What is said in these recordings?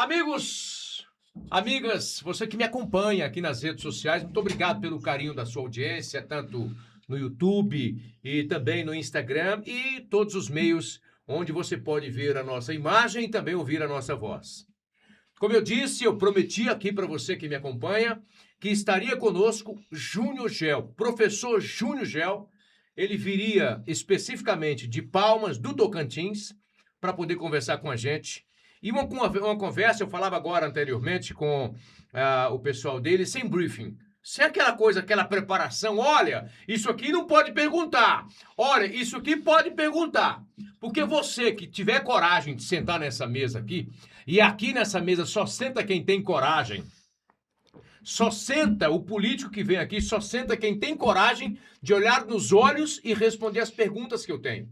Amigos, amigas, você que me acompanha aqui nas redes sociais, muito obrigado pelo carinho da sua audiência, tanto no YouTube e também no Instagram e todos os meios onde você pode ver a nossa imagem e também ouvir a nossa voz. Como eu disse, eu prometi aqui para você que me acompanha que estaria conosco Júnior Gel, professor Júnior Gel. Ele viria especificamente de Palmas, do Tocantins, para poder conversar com a gente. E uma conversa, eu falava agora anteriormente com o pessoal dele, sem briefing. Sem aquela coisa, aquela preparação. Olha, isso aqui não pode perguntar. Olha, isso aqui pode perguntar. Porque você que tiver coragem de sentar nessa mesa aqui, e aqui nessa mesa só senta quem tem coragem, só senta o político que vem aqui, só senta quem tem coragem de olhar nos olhos e responder as perguntas que eu tenho.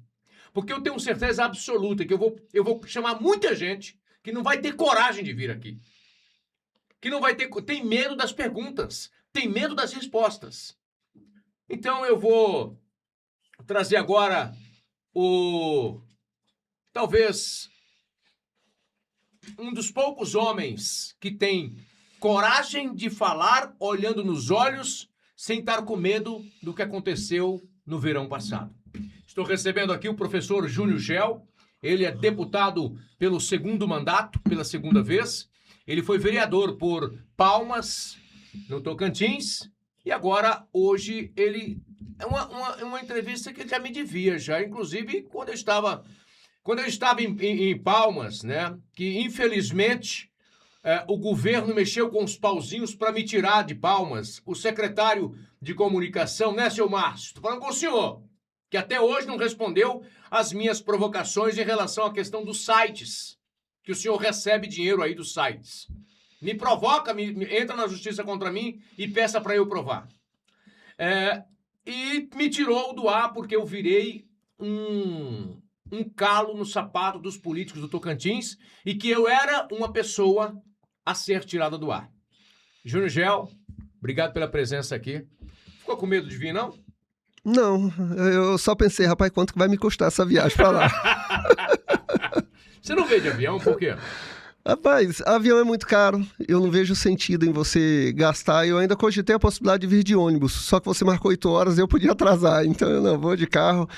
Porque eu tenho certeza absoluta que eu vou chamar muita gente que não vai ter coragem de vir aqui. Que não vai ter... Tem medo das perguntas. Tem medo das respostas. Então eu vou trazer agora talvez um dos poucos homens que tem coragem de falar olhando nos olhos sem estar com medo do que aconteceu no verão passado. Estou recebendo aqui o professor Júnior Gel. Ele é deputado pelo segundo mandato, pela segunda vez. Ele foi vereador por Palmas, no Tocantins. E agora, hoje, ele... É uma entrevista que ele já me devia, já. Inclusive, quando eu estava em Palmas, né? Que, infelizmente... o governo mexeu com os pauzinhos para me tirar de Palmas. O secretário de comunicação, né, seu Márcio? Estou falando com o senhor, que até hoje não respondeu às minhas provocações em relação à questão dos sites, que o senhor recebe dinheiro aí dos sites. Me provoca, entra na justiça contra mim e peça para eu provar. E me tirou do ar porque eu virei um calo no sapato dos políticos do Tocantins e que eu era uma pessoa a ser tirada do ar. Júnior Gel, obrigado pela presença aqui. Ficou com medo de vir, não? Não, eu só pensei, rapaz, quanto que vai me custar essa viagem pra lá? Você não veio de avião, por quê? Rapaz, avião é muito caro, eu não vejo sentido em você gastar. Eu ainda cogitei a possibilidade de vir de ônibus, só que você marcou 8 horas e eu podia atrasar, então eu não vou de carro,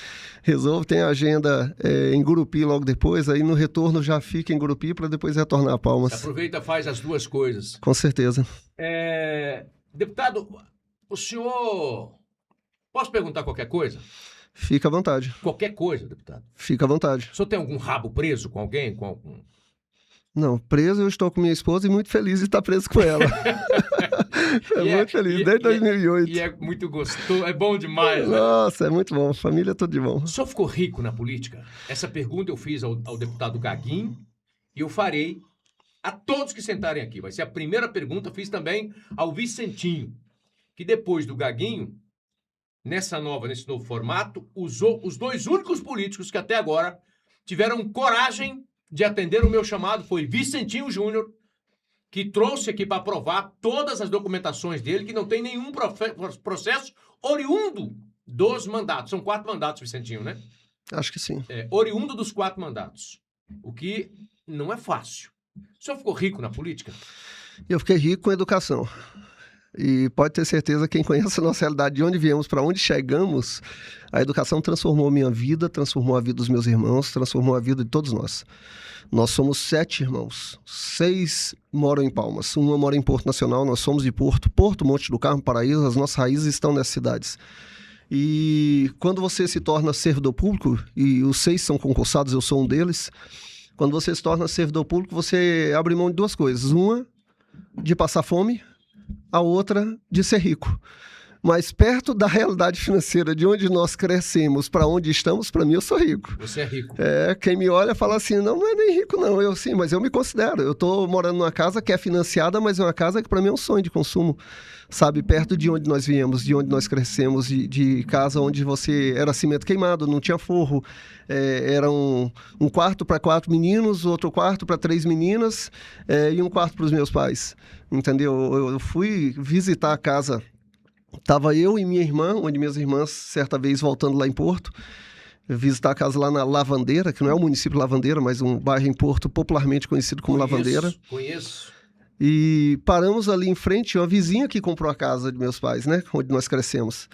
resolvo, tenho agenda em Gurupi logo depois, aí no retorno já fica em Gurupi para depois retornar a Palmas. Você aproveita, faz as duas coisas. Com certeza. Deputado, o senhor... Posso perguntar qualquer coisa? Fica à vontade. Qualquer coisa, deputado? Fica à vontade. O senhor tem algum rabo preso com alguém? Não, preso eu estou com minha esposa e muito feliz de estar preso com ela. Muito feliz, desde 2008. E é muito gostoso, é bom demais, né? Nossa, é muito bom, família é tudo de bom. O senhor ficou rico na política? Essa pergunta eu fiz ao deputado Gaguinho e eu farei a todos que sentarem aqui. Vai ser a primeira pergunta, fiz também ao Vicentinho, que depois do Gaguinho, nesse novo formato, usou os dois únicos políticos que até agora tiveram coragem de atender o meu chamado, foi Vicentinho Júnior, que trouxe aqui para aprovar todas as documentações dele, que não tem nenhum processo oriundo dos mandatos. São 4 mandatos, Vicentinho, né? Acho que sim. Oriundo dos 4 mandatos. O que não é fácil. O senhor ficou rico na política? Eu fiquei rico com educação. E pode ter certeza, quem conhece a nossa realidade, de onde viemos, para onde chegamos, a educação transformou a minha vida, transformou a vida dos meus irmãos, transformou a vida de todos nós. Nós somos 7 irmãos, 6 moram em Palmas, 1 mora em Porto Nacional, nós somos de Porto, Monte do Carmo, Paraíso, as nossas raízes estão nessas cidades. E quando você se torna servidor público, e os 6 são concursados, eu sou um deles, quando você se torna servidor público, você abre mão de 2 coisas. Uma, de passar fome, a outra de ser rico. Mas perto da realidade financeira de onde nós crescemos para onde estamos, para mim eu sou rico. Você é rico. Quem me olha fala assim, não é nem rico não, eu sim, mas eu me considero. Eu estou morando numa casa que é financiada, mas é uma casa que para mim é um sonho de consumo, sabe? Perto de onde nós viemos, de onde nós crescemos, de casa onde você era cimento queimado, não tinha forro, era um quarto para 4 meninos, outro quarto para 3 meninas e um quarto para os meus pais, entendeu? Eu fui visitar a casa. Tava eu e minha irmã, uma de minhas irmãs, certa vez voltando lá em Porto, visitar a casa lá na Lavandeira, que não é o município Lavandeira, mas um bairro em Porto popularmente conhecido como Lavandeira. Conheço. E paramos ali em frente, uma vizinha que comprou a casa de meus pais, né? Onde nós crescemos.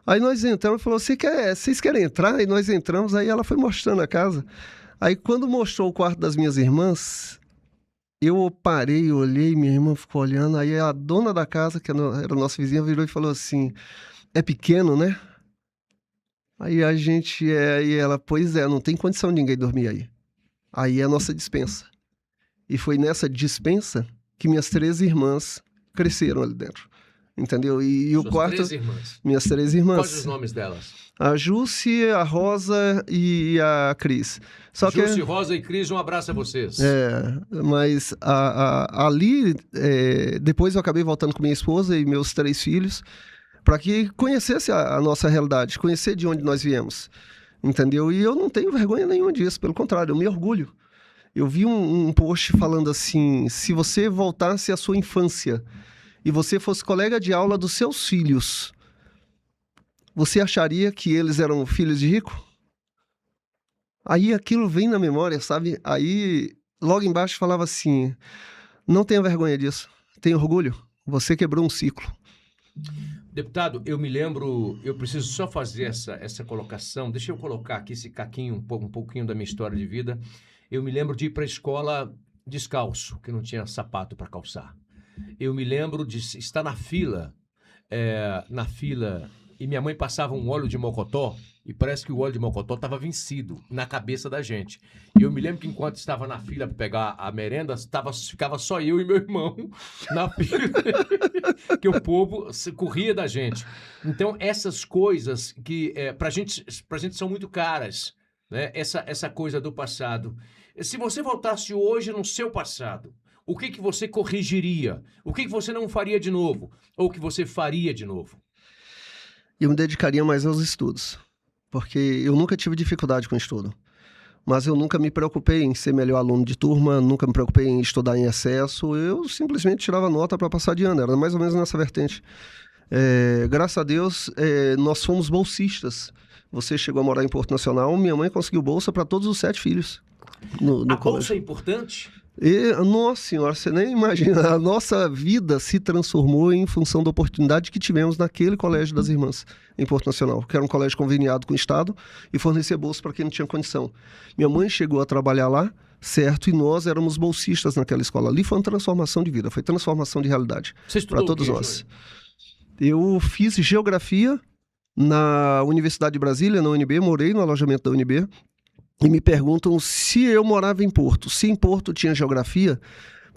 Aí nós entramos e falou, vocês querem entrar? E nós entramos, aí ela foi mostrando a casa. Aí quando mostrou o quarto das minhas irmãs, eu parei, olhei, minha irmã ficou olhando, aí a dona da casa, que era a nossa vizinha, virou e falou assim, é pequeno, né? Aí aí ela, pois é, não tem condição de ninguém dormir aí. Aí é a nossa despensa. E foi nessa despensa que minhas 3 irmãs cresceram ali dentro. Entendeu? E o quarto... 3 irmãs. Minhas 3 irmãs. Quais os nomes delas? A Jússi, a Rosa e a Cris. Jússi, Rosa e Cris, um abraço a vocês. Mas ali, depois eu acabei voltando com minha esposa e meus 3 filhos, para que conhecesse a nossa realidade, conhecer de onde nós viemos, entendeu? E eu não tenho vergonha nenhuma disso, pelo contrário, eu me orgulho. Eu vi um post falando assim, se você voltasse à sua infância e você fosse colega de aula dos seus filhos, você acharia que eles eram filhos de rico? Aí aquilo vem na memória, sabe? Aí logo embaixo falava assim, não tenha vergonha disso, tenha orgulho, você quebrou um ciclo. Deputado, eu me lembro, eu preciso só fazer essa colocação, deixa eu colocar aqui esse caquinho, um pouquinho da minha história de vida. Eu me lembro de ir para a escola descalço, que não tinha sapato para calçar. Eu me lembro de estar na fila, e minha mãe passava um óleo de mocotó, e parece que o óleo de mocotó estava vencido na cabeça da gente. E eu me lembro que enquanto estava na fila para pegar a merenda, ficava só eu e meu irmão na fila, que o povo corria da gente. Então, essas coisas que pra gente são muito caras, né? Essa coisa do passado. Se você voltasse hoje no seu passado, o que você corrigiria? O que você não faria de novo? Ou o que você faria de novo? Eu me dedicaria mais aos estudos, porque eu nunca tive dificuldade com estudo. Mas eu nunca me preocupei em ser melhor aluno de turma, nunca me preocupei em estudar em excesso. Eu simplesmente tirava nota para passar de ano, era mais ou menos nessa vertente. Graças a Deus, nós fomos bolsistas. Você chegou a morar em Porto Nacional, minha mãe conseguiu bolsa para todos os 7 filhos. No a colégio. Bolsa é importante? Nossa senhora, você nem imagina, a nossa vida se transformou em função da oportunidade que tivemos naquele colégio das irmãs, em Porto Nacional, que era um colégio conveniado com o Estado e fornecia bolsa para quem não tinha condição. Minha mãe chegou a trabalhar lá, certo, e nós éramos bolsistas naquela escola. Ali foi uma transformação de vida, foi transformação de realidade para todos nós. Eu fiz geografia na Universidade de Brasília, na UNB, morei no alojamento da UNB, e me perguntam se eu morava em Porto. Se em Porto tinha geografia,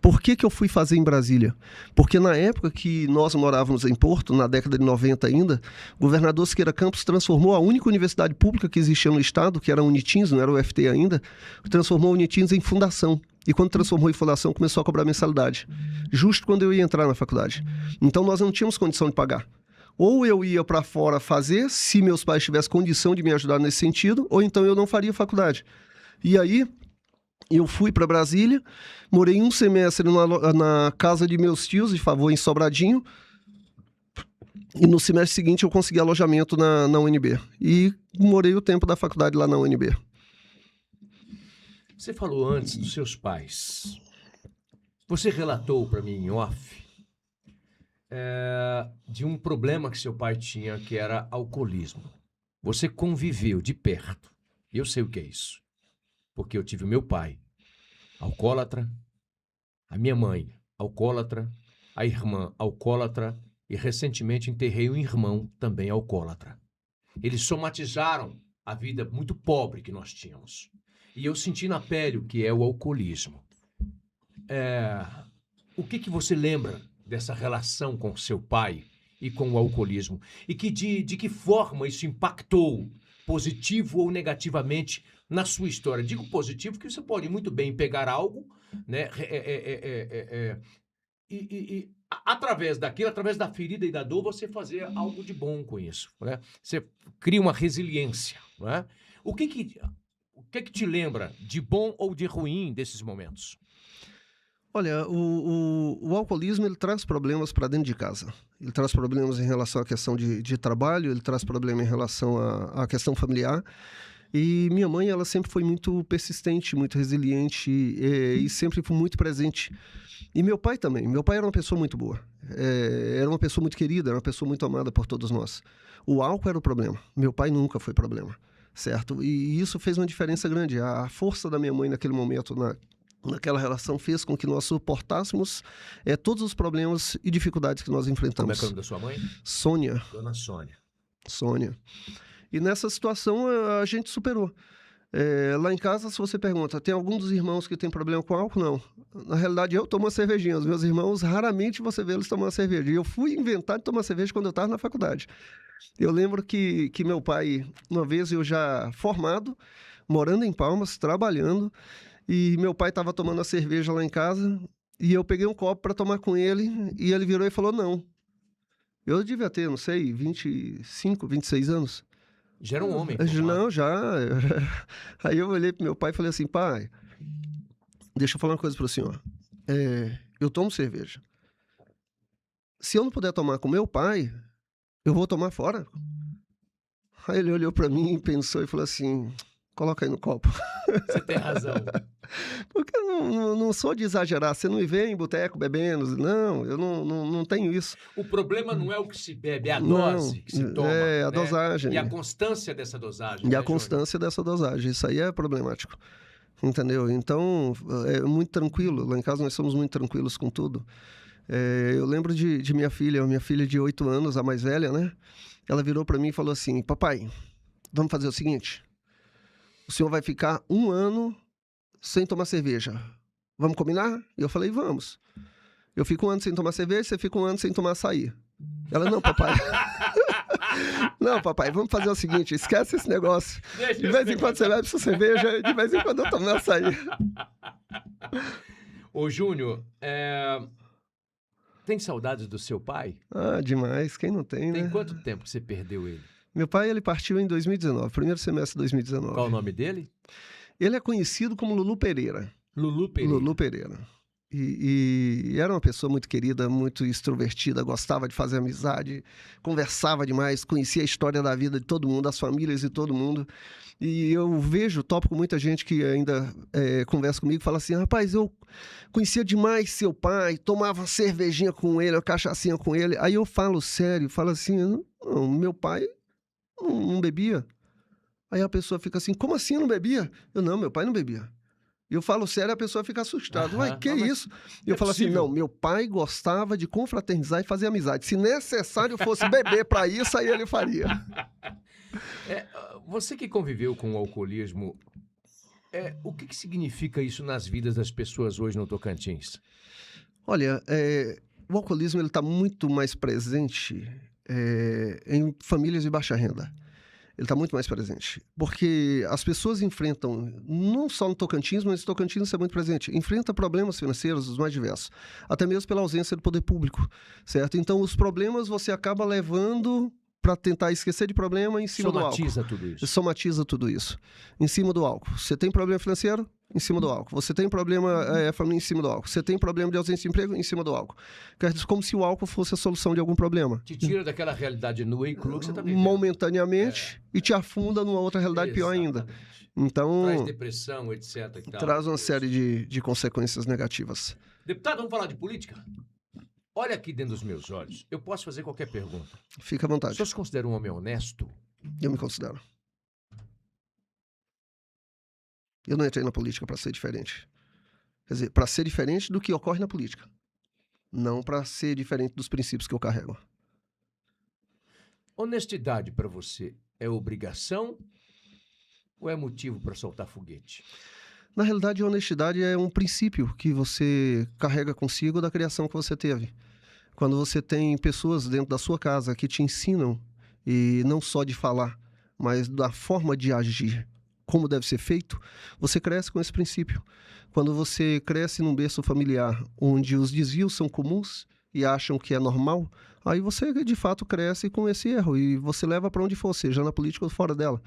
por que eu fui fazer em Brasília? Porque na época que nós morávamos em Porto, na década de 90 ainda, o governador Siqueira Campos transformou a única universidade pública que existia no estado, que era a Unitins, não era o UFT ainda, transformou a Unitins em fundação. E quando transformou em fundação, começou a cobrar mensalidade. Justo quando eu ia entrar na faculdade. Então nós não tínhamos condição de pagar. Ou eu ia para fora fazer, se meus pais tivessem condição de me ajudar nesse sentido, ou então eu não faria faculdade. E aí, eu fui para Brasília, morei um semestre na casa de meus tios, de favor, em Sobradinho, e no semestre seguinte eu consegui alojamento na UNB. E morei o tempo da faculdade lá na UNB. Você falou antes dos seus pais. Você relatou para mim em off de um problema que seu pai tinha, que era alcoolismo. Você conviveu de perto. Eu sei o que é isso. Porque eu tive o meu pai, alcoólatra, a minha mãe, alcoólatra, a irmã, alcoólatra, e recentemente enterrei um irmão, também alcoólatra. Eles somatizaram a vida muito pobre que nós tínhamos. E eu senti na pele o que é o alcoolismo. O que você lembra dessa relação com seu pai e com o alcoolismo? E de que forma isso impactou, positivo ou negativamente, na sua história? Digo positivo porque você pode muito bem pegar algo, né, e através daquilo, através da ferida e da dor, você fazer algo de bom com isso, né? Você cria uma resiliência, né? O que te lembra de bom ou de ruim desses momentos? Olha, o alcoolismo, ele traz problemas para dentro de casa. Ele traz problemas em relação à questão de trabalho, ele traz problema em relação à questão familiar. E minha mãe, ela sempre foi muito persistente, muito resiliente e sempre foi muito presente. E meu pai também. Meu pai era uma pessoa muito boa. Era uma pessoa muito querida, era uma pessoa muito amada por todos nós. O álcool era o problema. Meu pai nunca foi problema, certo? E isso fez uma diferença grande. A força da minha mãe naquele momento, naquela relação, fez com que nós suportássemos todos os problemas e dificuldades que nós Como é enfrentamos. que é o nome da sua mãe? Sônia. Dona Sônia. Sônia. E nessa situação a gente superou. Lá em casa, se você pergunta, tem algum dos irmãos que tem problema com álcool? Não. Na realidade, eu tomo uma cervejinha. Os meus irmãos, raramente você vê eles tomando cerveja. E eu fui inventar de tomar cerveja quando eu estava na faculdade. Eu lembro que meu pai, uma vez eu já formado, morando em Palmas, trabalhando, e meu pai estava tomando a cerveja lá em casa, e eu peguei um copo para tomar com ele, e ele virou e falou não. Eu devia ter, não sei, 25, 26 anos. Já era um homem. Não, já. Aí eu olhei pro meu pai e falei assim, pai, deixa eu falar uma coisa pro senhor. Eu tomo cerveja. Se eu não puder tomar com meu pai, eu vou tomar fora. Aí ele olhou pra mim, pensou e falou assim, coloca aí no copo. Você tem razão. Porque eu não sou de exagerar. Você não me vê em boteco bebendo. Não, eu não tenho isso. O problema não é o que se bebe, é a dose que se toma. É a né? dosagem. E a constância dessa dosagem. E né, a constância dessa dosagem. Isso aí é problemático. Entendeu? Então, é muito tranquilo. Lá em casa nós somos muito tranquilos com tudo. Eu lembro de minha filha de 8 anos, a mais velha, né? Ela virou para mim e falou assim, papai, vamos fazer o seguinte, o senhor vai ficar 1 ano sem tomar cerveja. Vamos combinar? E eu falei, vamos. Eu fico 1 ano sem tomar cerveja, você fica 1 ano sem tomar açaí. Ela, não, papai. Não, papai, vamos fazer o seguinte, esquece esse negócio. De vez em quando você bebe sua cerveja, de vez em quando eu tomo meu açaí. Ô, Júnior, tem saudades do seu pai? Ah, demais. Quem não tem, né? Tem quanto tempo que você perdeu ele? Meu pai, ele partiu em 2019, primeiro semestre de 2019. Qual o nome dele? Ele é conhecido como Lulu Pereira. Lulu Pereira. Lulu Pereira. E era uma pessoa muito querida, muito extrovertida, gostava de fazer amizade, conversava demais, conhecia a história da vida de todo mundo, das famílias de todo mundo. E eu topo com muita gente que ainda conversa comigo, fala assim, rapaz, eu conhecia demais seu pai, tomava cervejinha com ele, uma cachaçinha com ele. Aí eu falo sério, falo assim, não, meu pai não bebia. Aí a pessoa fica assim, como assim não bebia? Eu, não, meu pai não bebia. E eu falo sério, a pessoa fica assustada. Ué, que isso? E eu falo assim, não, meu pai gostava de confraternizar e fazer amizade. Se necessário fosse beber para isso, aí ele faria. Você que conviveu com o alcoolismo, o que significa isso nas vidas das pessoas hoje no Tocantins? Olha, o alcoolismo está muito mais presente em famílias de baixa renda. Ele está muito mais presente. Porque as pessoas enfrentam, não só no Tocantins, mas no Tocantins é muito presente, enfrenta problemas financeiros os mais diversos, até mesmo pela ausência do poder público, certo? Então, os problemas você acaba levando para tentar esquecer de problema em cima do álcool. Somatiza tudo isso. Somatiza tudo isso. Em cima do álcool. Você tem problema financeiro? Em cima do álcool. Você tem problema família em cima do álcool. Você tem problema de ausência de emprego? Em cima do álcool. Quer dizer, como se o álcool fosse a solução de algum problema. Te tira daquela realidade nua e crua que você está vivendo. Momentaneamente e te afunda numa outra realidade pior ainda. Então, traz depressão, etc. E tal. Traz uma série de consequências negativas. Deputado, vamos falar de política? Olha aqui dentro dos meus olhos. Eu posso fazer qualquer pergunta. Fica à vontade. O senhor se considera um homem honesto? Eu me considero. Eu não entrei na política para ser diferente. Quer dizer, para ser diferente do que ocorre na política. Não para ser diferente dos princípios que eu carrego. Honestidade para você é obrigação ou é motivo para soltar foguete? Na realidade, a honestidade é um princípio que você carrega consigo da criação que você teve. Quando você tem pessoas dentro da sua casa que te ensinam, e não só de falar, mas da forma de agir, como deve ser feito, você cresce com esse princípio. Quando você cresce num berço familiar, onde os desvios são comuns e acham que é normal, aí você, de fato, cresce com esse erro e você leva para onde for, seja na política ou fora dela.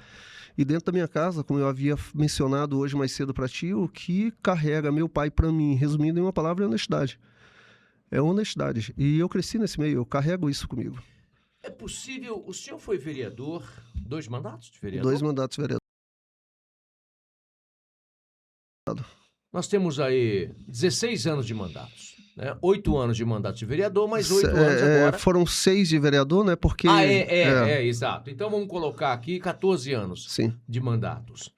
E dentro da minha casa, como eu havia mencionado hoje mais cedo para ti, o que carrega meu pai para mim, resumindo em uma palavra, é honestidade. É honestidade. E eu cresci nesse meio, eu carrego isso comigo. É possível... O senhor foi vereador, 2 mandatos de vereador? 2 mandatos de vereador. Nós temos aí 16 anos de mandatos, né? 8 anos de mandato de vereador, mais 8 anos agora. Foram 6 de vereador, né? Porque... Exato. Então vamos colocar aqui 14 anos Sim. de mandatos.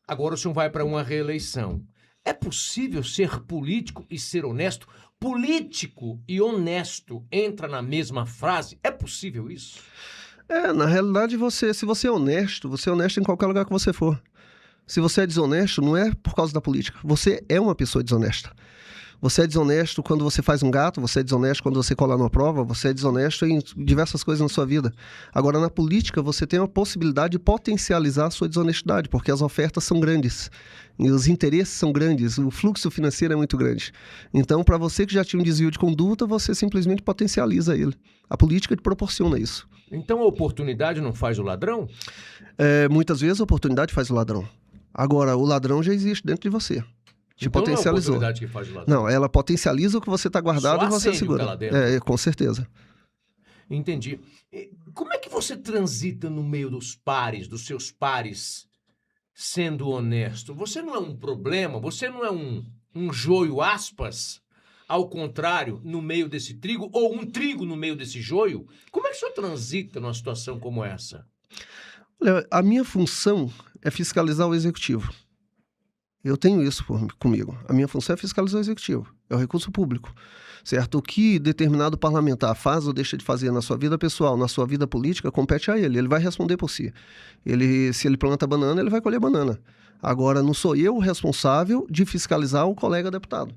Agora o senhor vai para uma reeleição. É possível ser político e ser honesto? Político e honesto entra na mesma frase? É possível isso? Na realidade, se você é honesto em qualquer lugar que você for. Se você é desonesto, não é por causa da política. Você é uma pessoa desonesta. Você é desonesto quando você faz um gato, você é desonesto quando você cola numa prova, você é desonesto em diversas coisas na sua vida. Agora, na política, você tem a possibilidade de potencializar a sua desonestidade, porque as ofertas são grandes, e os interesses são grandes, o fluxo financeiro é muito grande. Então, para você que já tinha um desvio de conduta, você simplesmente potencializa ele. A política te proporciona isso. Então, a oportunidade não faz o ladrão? Muitas vezes a oportunidade faz o ladrão. Agora, o ladrão já existe dentro de você. Te então potencializou. Não é a oportunidade que faz o ladrão. Não, ela potencializa o que você está guardado e você segura. Lá dentro. Com certeza. Entendi. Como é que você transita no meio dos pares, dos seus pares, sendo honesto? Você não é um problema? Você não é um joio, aspas? Ao contrário, no meio desse trigo, ou um trigo no meio desse joio? Como é que o senhor transita numa situação como essa? Olha, a minha função é fiscalizar o executivo. Eu tenho isso comigo. A minha função é fiscalizar o executivo. É o recurso público, certo? O que determinado parlamentar faz ou deixa de fazer na sua vida pessoal, na sua vida política, compete a ele. Ele vai responder por si. Se ele planta banana, ele vai colher banana. Agora, não sou eu o responsável de fiscalizar o colega deputado.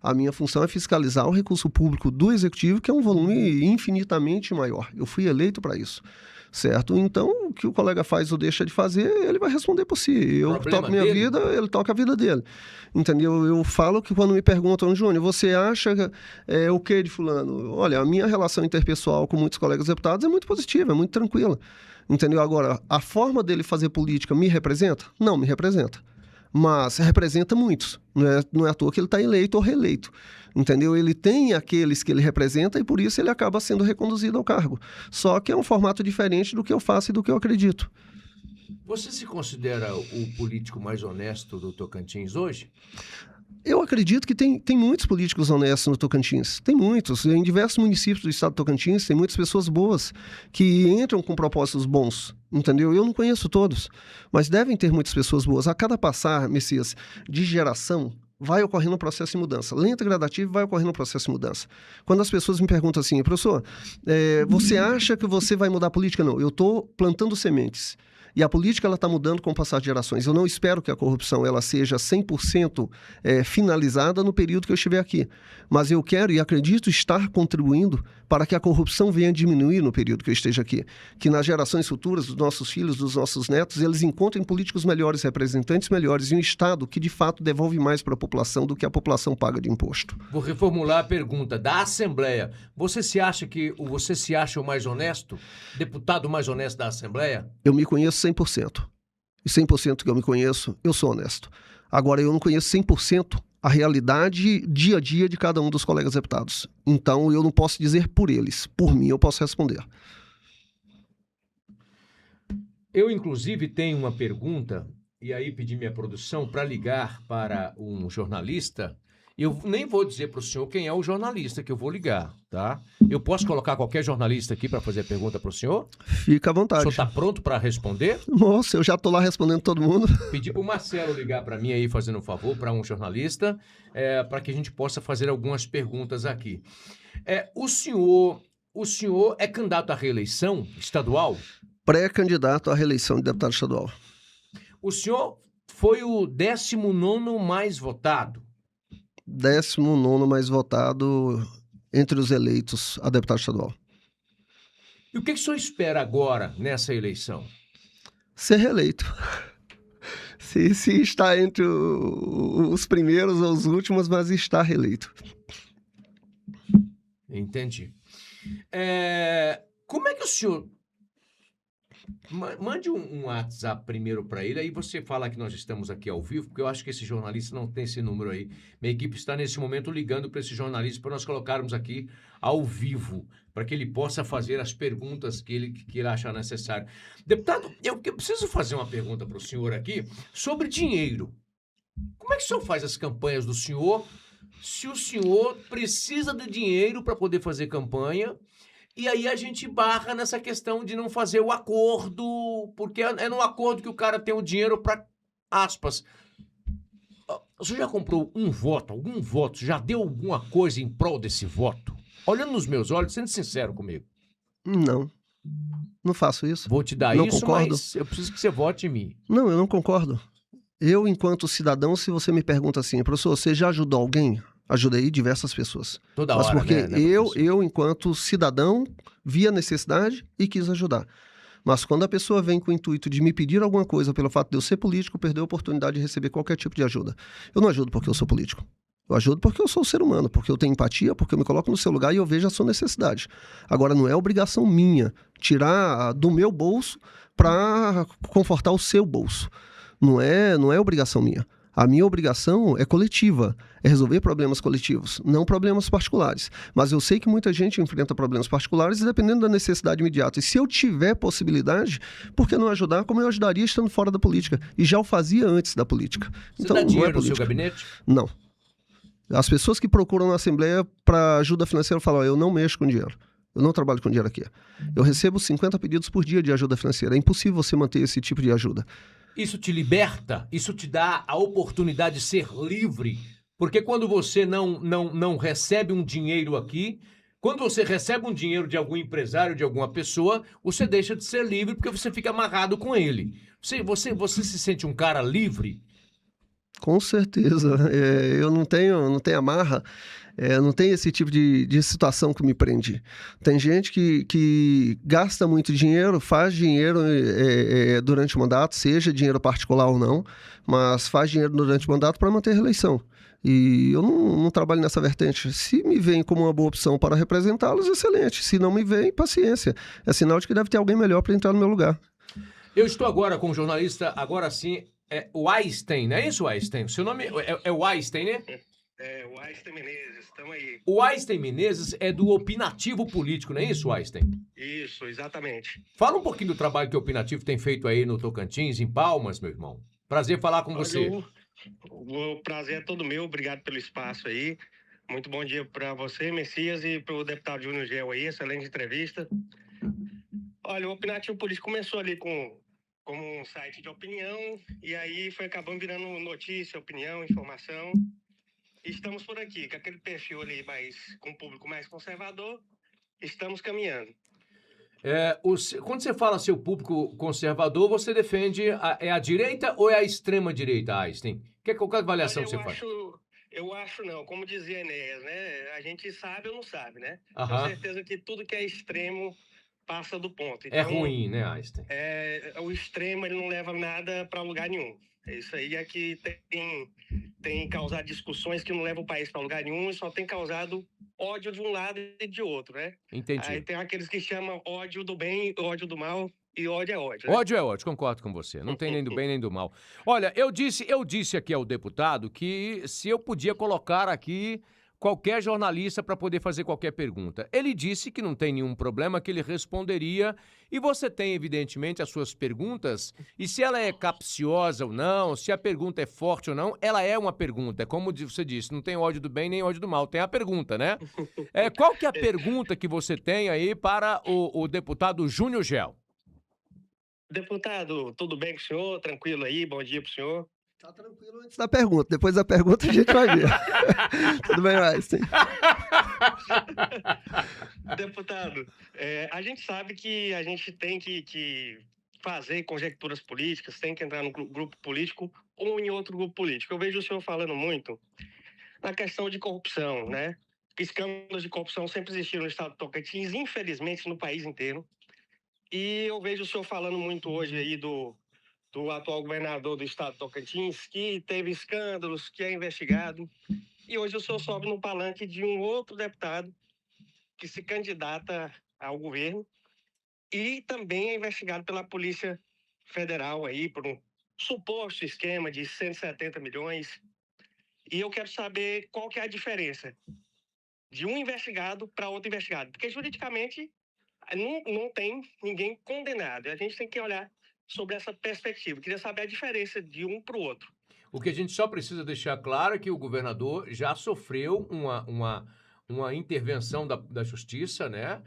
A minha função é fiscalizar o recurso público do executivo, que é um volume infinitamente maior. Eu fui eleito para isso. Certo? Então, o que o colega faz ou deixa de fazer, ele vai responder por si. Eu toco minha vida, ele toca a vida dele. Entendeu? Eu falo que quando me perguntam, Júnior, você acha o que de fulano? Olha, a minha relação interpessoal com muitos colegas deputados é muito positiva, é muito tranquila. Entendeu? Agora, a forma dele fazer política me representa? Não me representa. Mas representa muitos. Não é à toa que ele está eleito ou reeleito. Entendeu? Ele tem aqueles que ele representa e por isso ele acaba sendo reconduzido ao cargo. Só que é um formato diferente do que eu faço e do que eu acredito. Você se considera o político mais honesto do Tocantins hoje? Eu acredito que tem muitos políticos honestos no Tocantins. Tem muitos. Em diversos municípios do estado do Tocantins, tem muitas pessoas boas que entram com propósitos bons. Entendeu? Eu não conheço todos, mas devem ter muitas pessoas boas. A cada passar, Messias, de geração, vai ocorrendo um processo de mudança. Lento e gradativo, vai ocorrendo um processo de mudança. Quando as pessoas me perguntam assim, professor, você acha que você vai mudar a política? Não, eu estou plantando sementes. E a política está mudando com o passar de gerações. Eu não espero que a corrupção ela seja 100% finalizada no período que eu estiver aqui. Mas eu quero e acredito estar contribuindo para que a corrupção venha diminuir no período que eu esteja aqui. Que nas gerações futuras, dos nossos filhos, dos nossos netos, eles encontrem políticos melhores, representantes melhores e um Estado que, de fato, devolve mais para a população do que a população paga de imposto. Vou reformular a pergunta. Da Assembleia, você se acha o mais honesto? Deputado mais honesto da Assembleia? Eu me conheço 100%. E 100% que eu me conheço, eu sou honesto. Agora, eu não conheço 100% a realidade dia a dia de cada um dos colegas deputados. Então, eu não posso dizer por eles. Por mim, eu posso responder. Eu, inclusive, tenho uma pergunta, e aí pedi minha produção para ligar para um jornalista. Eu nem vou dizer para o senhor quem é o jornalista que eu vou ligar, tá? Eu posso colocar qualquer jornalista aqui para fazer a pergunta para o senhor? Fica à vontade. O senhor está pronto para responder? Nossa, eu já estou lá respondendo todo mundo. Pedi para o Marcelo ligar para mim aí, fazendo um favor, para um jornalista, para que a gente possa fazer algumas perguntas aqui. O senhor é candidato à reeleição estadual? Pré-candidato à reeleição de deputado estadual. O senhor foi o 19º mais votado? 19º mais votado entre os eleitos a deputado estadual. E o que o senhor espera agora nessa eleição? Ser reeleito. Se está entre os primeiros ou os últimos, mas está reeleito. Entendi. Como é que o senhor... Mande um WhatsApp primeiro para ele, aí você fala que nós estamos aqui ao vivo, porque eu acho que esse jornalista não tem esse número aí. Minha equipe está nesse momento ligando para esse jornalista para nós colocarmos aqui ao vivo, para que ele possa fazer as perguntas que ele achar necessário. Deputado, eu preciso fazer uma pergunta para o senhor aqui sobre dinheiro. Como é que o senhor faz as campanhas do senhor se o senhor precisa de dinheiro para poder fazer campanha? E aí a gente barra nessa questão de não fazer o acordo, porque é no acordo que o cara tem o dinheiro para, aspas. O senhor já comprou um voto, algum voto? Já deu alguma coisa em prol desse voto? Olhando nos meus olhos, sendo sincero comigo. Não, não faço isso. Vou te dar Não isso, concordo. mas eu preciso que você vote em mim. Não, eu não concordo. Eu, enquanto cidadão, se você me pergunta assim, professor, você já ajudou alguém? Ajudei diversas pessoas. Toda Mas hora, porque né, professor? eu, enquanto cidadão, vi a necessidade e quis ajudar. Mas quando a pessoa vem com o intuito de me pedir alguma coisa pelo fato de eu ser político, perder a oportunidade de receber qualquer tipo de ajuda. Eu não ajudo porque eu sou político. Eu ajudo porque eu sou um ser humano, porque eu tenho empatia, porque eu me coloco no seu lugar e eu vejo a sua necessidade. Agora, não é obrigação minha tirar do meu bolso para confortar o seu bolso. Não é obrigação minha. A minha obrigação é coletiva, é resolver problemas coletivos, não problemas particulares. Mas eu sei que muita gente enfrenta problemas particulares dependendo da necessidade imediata. E se eu tiver possibilidade, por que não ajudar como eu ajudaria estando fora da política? E já o fazia antes da política. Você Então, dá não dinheiro é no seu política. gabinete? Não. As pessoas que procuram na Assembleia para ajuda financeira falam, eu não mexo com dinheiro. Eu não trabalho com dinheiro aqui. Eu recebo 50 pedidos por dia de ajuda financeira. É impossível você manter esse tipo de ajuda. Isso te liberta? Isso te dá a oportunidade de ser livre? Porque quando você não recebe um dinheiro aqui, quando você recebe um dinheiro de algum empresário, de alguma pessoa, você deixa de ser livre porque você fica amarrado com ele. Você se sente um cara livre? Com certeza. Eu não tenho amarra, não tem esse tipo de situação que me prende. Tem gente que gasta muito dinheiro, faz dinheiro durante o mandato, seja dinheiro particular ou não, mas faz dinheiro durante o mandato para manter a reeleição. E eu não trabalho nessa vertente. Se me veem como uma boa opção para representá-los, excelente. Se não me veem, paciência. É sinal de que deve ter alguém melhor para entrar no meu lugar. Eu estou agora com o jornalista, agora sim, o Einstein, não é isso, Einstein? O seu nome é o Einstein, né? O Einstein Menezes, estamos aí. O Einstein Menezes é do Opinativo Político, não é isso, Einstein? Isso, exatamente. Fala um pouquinho do trabalho que o Opinativo tem feito aí no Tocantins, em Palmas, meu irmão. Prazer falar com você. O prazer é todo meu, obrigado pelo espaço aí. Muito bom dia para você, Messias, e para o deputado Júnior Gel aí, excelente entrevista. Olha, o Opinativo Político começou ali como um site de opinião, e aí foi acabando virando notícia, opinião, informação. E estamos por aqui, com aquele perfil ali com um público mais conservador, estamos caminhando. Quando você fala seu público conservador, você defende a direita ou é a extrema direita, Einstein? Qual a avaliação que você faz? Eu acho não, como dizia Enéas, né? A gente sabe ou não sabe, né? Aham. Tenho certeza que tudo que é extremo passa do ponto. Então, É ruim, né, Einstein? O extremo ele não leva nada para lugar nenhum. Isso aí é que tem causado discussões que não levam o país para lugar nenhum e só tem causado ódio de um lado e de outro, né? Entendi. Aí tem aqueles que chamam ódio do bem, ódio do mal, e ódio é ódio, né? Ódio é ódio, concordo com você. Não tem nem do bem nem do mal. Olha, eu disse aqui ao deputado que se eu podia colocar aqui qualquer jornalista para poder fazer qualquer pergunta. Ele disse que não tem nenhum problema, que ele responderia. E você tem, evidentemente, as suas perguntas. E se ela é capciosa ou não, se a pergunta é forte ou não, ela é uma pergunta. Como você disse, não tem ódio do bem nem ódio do mal. Tem a pergunta, né? Qual que é a pergunta que você tem aí para o deputado Júnior Gel? Deputado, tudo bem com o senhor? Tranquilo aí? Bom dia pro senhor. Tá tranquilo antes da pergunta. Depois da pergunta a gente vai ver. Tudo bem, Einstein? Deputado, a gente sabe que a gente tem que fazer conjecturas políticas, tem que entrar no grupo político ou em outro grupo político. Eu vejo o senhor falando muito na questão de corrupção, né? Escândalos de corrupção sempre existiram no estado do Tocantins, infelizmente no país inteiro. E eu vejo o senhor falando muito hoje aí do atual governador do estado do Tocantins, que teve escândalos, que é investigado. E hoje o senhor sobe no palanque de um outro deputado que se candidata ao governo e também é investigado pela Polícia Federal aí por um suposto esquema de 170 milhões. E eu quero saber qual que é a diferença de um investigado para outro investigado. Porque juridicamente não tem ninguém condenado. A gente tem que olhar sobre essa perspectiva. Queria saber a diferença de um para o outro. O que a gente só precisa deixar claro é que o governador já sofreu uma intervenção da justiça, né?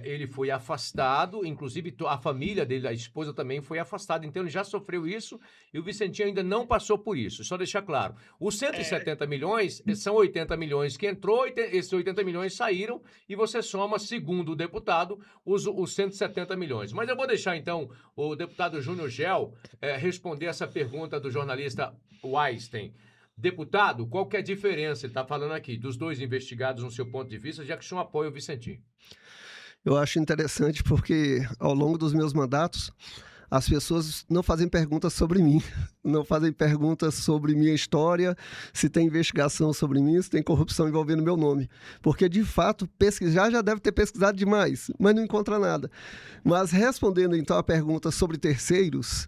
Ele foi afastado, inclusive a família dele, a esposa também foi afastada, então ele já sofreu isso e o Vicentinho ainda não passou por isso. Só deixar claro, os 170 milhões são 80 milhões que entrou, esses 80 milhões saíram e você soma, segundo o deputado, os 170 milhões. Mas eu vou deixar então o deputado Júnior Gel responder essa pergunta do jornalista Weinstein. Deputado, qual que é a diferença, ele está falando aqui, dos dois investigados no seu ponto de vista, já que o senhor apoia o Vicentinho? Eu acho interessante porque, ao longo dos meus mandatos, as pessoas não fazem perguntas sobre mim, não fazem perguntas sobre minha história, se tem investigação sobre mim, se tem corrupção envolvendo meu nome. Porque, de fato, pesquisar já deve ter pesquisado demais, mas não encontra nada. Mas, respondendo, então, a pergunta sobre terceiros...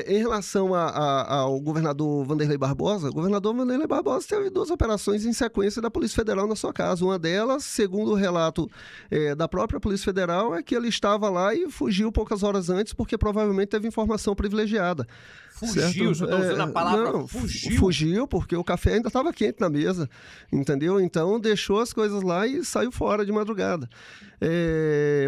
em relação ao governador Wanderlei Barbosa, o governador Wanderlei Barbosa teve 2 operações em sequência da Polícia Federal na sua casa. Uma delas, segundo o relato da própria Polícia Federal, é que ele estava lá e fugiu poucas horas antes porque provavelmente teve informação privilegiada. Fugiu, você está usando a palavra não, fugiu. Fugiu porque o café ainda estava quente na mesa, entendeu? Então deixou as coisas lá e saiu fora de madrugada.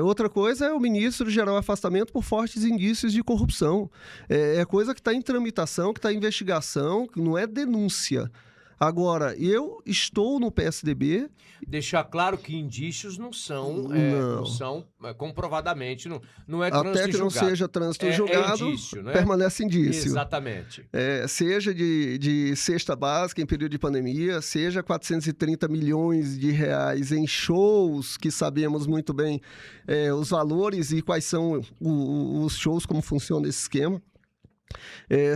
Outra coisa é o ministro gerar o afastamento por fortes indícios de corrupção. É coisa que está em tramitação, que está em investigação, que não é denúncia. Agora, eu estou no PSDB... Deixar claro que indícios não são comprovadamente, não é trânsito Até que não julgado. seja trânsito julgado, indício, né? permanece indício. Exatamente. Seja de cesta básica em período de pandemia, seja 430 milhões de reais em shows, que sabemos muito bem os valores e quais são os shows, como funciona esse esquema.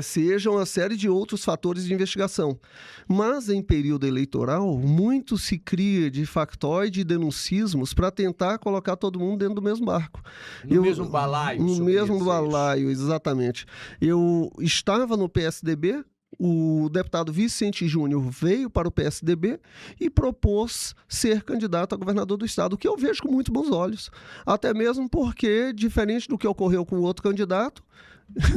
Seja uma série de outros fatores de investigação. Mas, em período eleitoral, muito se cria de factoide e denuncismos para tentar colocar todo mundo dentro do mesmo barco. No mesmo balaio. No mesmo balaio, exatamente. Eu estava no PSDB, o deputado Vicente Júnior veio para o PSDB e propôs ser candidato a governador do estado, o que eu vejo com muito bons olhos. Até mesmo porque, diferente do que ocorreu com o outro candidato,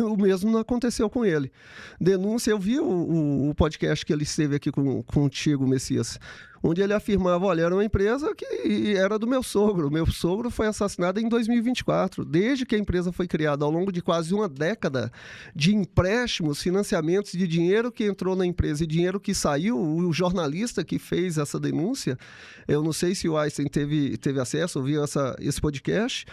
o mesmo não aconteceu com ele. Denúncia, eu vi o podcast que ele esteve aqui contigo, Messias, onde ele afirmava, olha, era uma empresa que era do meu sogro. Meu sogro foi assassinado em 2024. Desde que a empresa foi criada, ao longo de quase uma década, de empréstimos, financiamentos de dinheiro que entrou na empresa e dinheiro que saiu, o jornalista que fez essa denúncia, eu não sei se o Einstein teve acesso, ouviu esse podcast,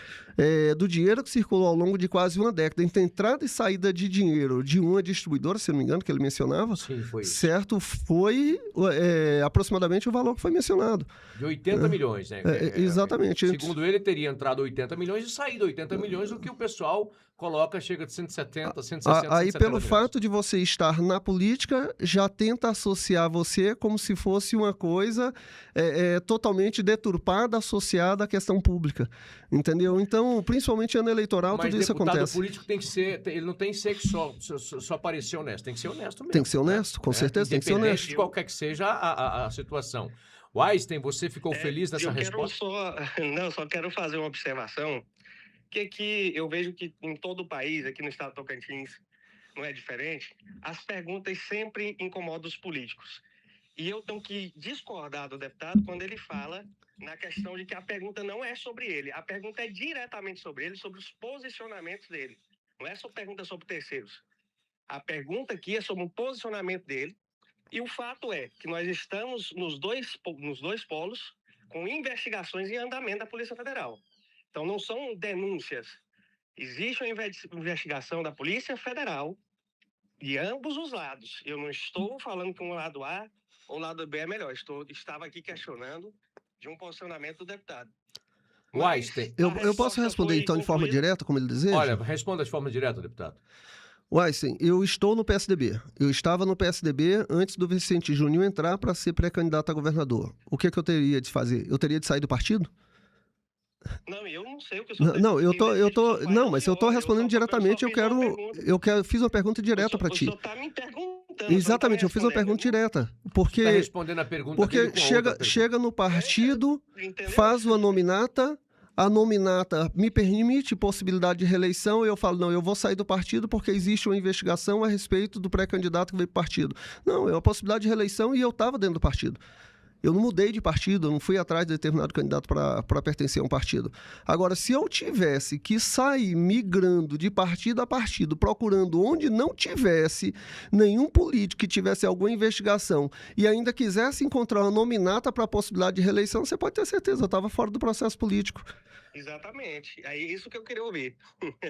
do dinheiro que circulou ao longo de quase uma década, entre entrada e saída de dinheiro de uma distribuidora, se não me engano, que ele mencionava, sim, foi isso. Certo? Foi aproximadamente o valor que foi mencionado. De 80 milhões, né? Exatamente. Segundo ele, teria entrado 80 milhões e saído 80 milhões, o que o pessoal coloca, chega de 170, 160, Aí, 170 pelo milhões. fato de você estar na política, já tenta associar você como se fosse uma coisa totalmente deturpada, associada à questão pública. Entendeu? Então, principalmente ano eleitoral, tudo isso acontece. Mas deputado político tem que ser, ele não tem que ser que só parecer honesto, tem que ser honesto mesmo. Tem que ser honesto, com certeza, tem que ser honesto. Independente de qualquer que seja a situação. Weinstein, você ficou feliz nessa resposta? Só quero fazer uma observação, que eu vejo que em todo o país, aqui no estado de Tocantins, não é diferente, as perguntas sempre incomodam os políticos. E eu tenho que discordar do deputado quando ele fala na questão de que a pergunta não é sobre ele, a pergunta é diretamente sobre ele, sobre os posicionamentos dele. Não é só pergunta sobre terceiros. A pergunta aqui é sobre o posicionamento dele. E o fato é que nós estamos nos dois polos com investigações em andamento da Polícia Federal. Então, não são denúncias. Existe uma investigação da Polícia Federal de ambos os lados. Eu não estou falando que um lado A ou o lado B é melhor. Estava aqui questionando de um posicionamento do deputado. Weinstein, eu posso responder, então, de forma direta, como ele deseja? Olha, responda de forma direta, deputado. Weinstein, eu estou no PSDB. Eu estava no PSDB antes do Vicente Júnior entrar para ser pré-candidato a governador. O que eu teria de fazer? Eu teria de sair do partido? Não, eu não sei o que o senhor Não, mas eu estou respondendo diretamente. Fiz uma pergunta direta para ti. O senhor está me perguntando. Exatamente, eu fiz uma pergunta direta. Porque respondendo a pergunta chega no partido, faz uma nominata, a nominata me permite possibilidade de reeleição, eu falo, não, eu vou sair do partido porque existe uma investigação a respeito do pré-candidato que veio para o partido. Não, é uma possibilidade de reeleição e eu estava dentro do partido. Eu não mudei de partido, eu não fui atrás de determinado candidato para pertencer a um partido. Agora, se eu tivesse que sair migrando de partido a partido, procurando onde não tivesse nenhum político que tivesse alguma investigação e ainda quisesse encontrar uma nominata para a possibilidade de reeleição, você pode ter certeza, eu estava fora do processo político. Exatamente. É isso que eu queria ouvir.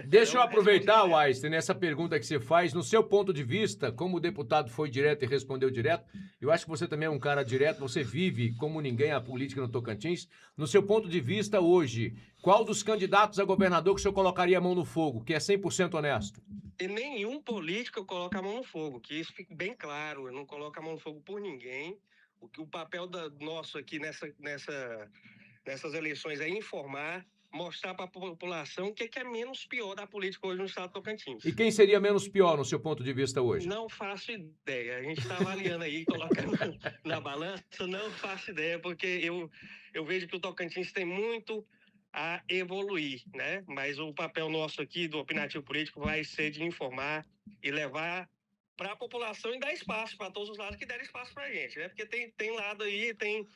Deixa eu aproveitar, Weinstein, nessa pergunta que você faz. No seu ponto de vista, como o deputado foi direto e respondeu direto, eu acho que você também é um cara direto, você vive como ninguém a política no Tocantins. No seu ponto de vista hoje, qual dos candidatos a governador que o senhor colocaria a mão no fogo, que é 100% honesto? E nenhum político coloca a mão no fogo, que isso fique bem claro. Eu não coloco a mão no fogo por ninguém. O papel nosso aqui nessas eleições é informar, mostrar para a população o que é menos pior da política hoje no estado do Tocantins. E quem seria menos pior no seu ponto de vista hoje? Não faço ideia. A gente está avaliando aí, colocando na balança, não faço ideia, porque eu vejo que o Tocantins tem muito a evoluir, né? Mas o papel nosso aqui do Opinativo Político vai ser de informar e levar para a população e dar espaço para todos os lados que derem espaço para a gente, né? Porque tem lado aí, tem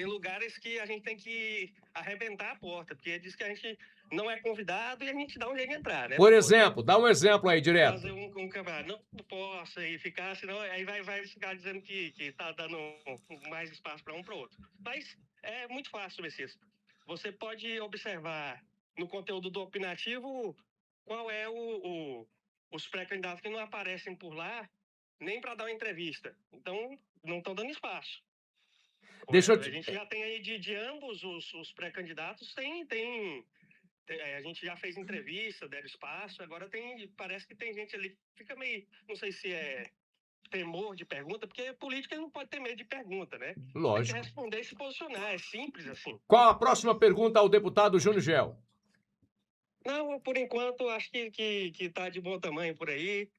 lugares que a gente tem que arrebentar a porta, porque diz que a gente não é convidado e a gente dá um jeito de entrar, né? Por exemplo, dá um exemplo aí direto. Fazer um campeonato, não posso aí ficar, senão aí vai ficar dizendo que tá dando mais espaço para um para o outro. Mas é muito fácil, Messias. Você pode observar no conteúdo do Opinativo qual é os pré-candidatos que não aparecem por lá nem para dar uma entrevista. Então, não estão dando espaço. A gente já tem aí de ambos os pré-candidatos, a gente já fez entrevista, deram espaço, agora parece que tem gente ali que fica meio, não sei se é temor de pergunta, porque política não pode ter medo de pergunta, né? Lógico. Tem que responder e se posicionar, é simples assim. Qual a próxima pergunta ao deputado Júnior Gel? Não, por enquanto, acho que tá de bom tamanho por aí.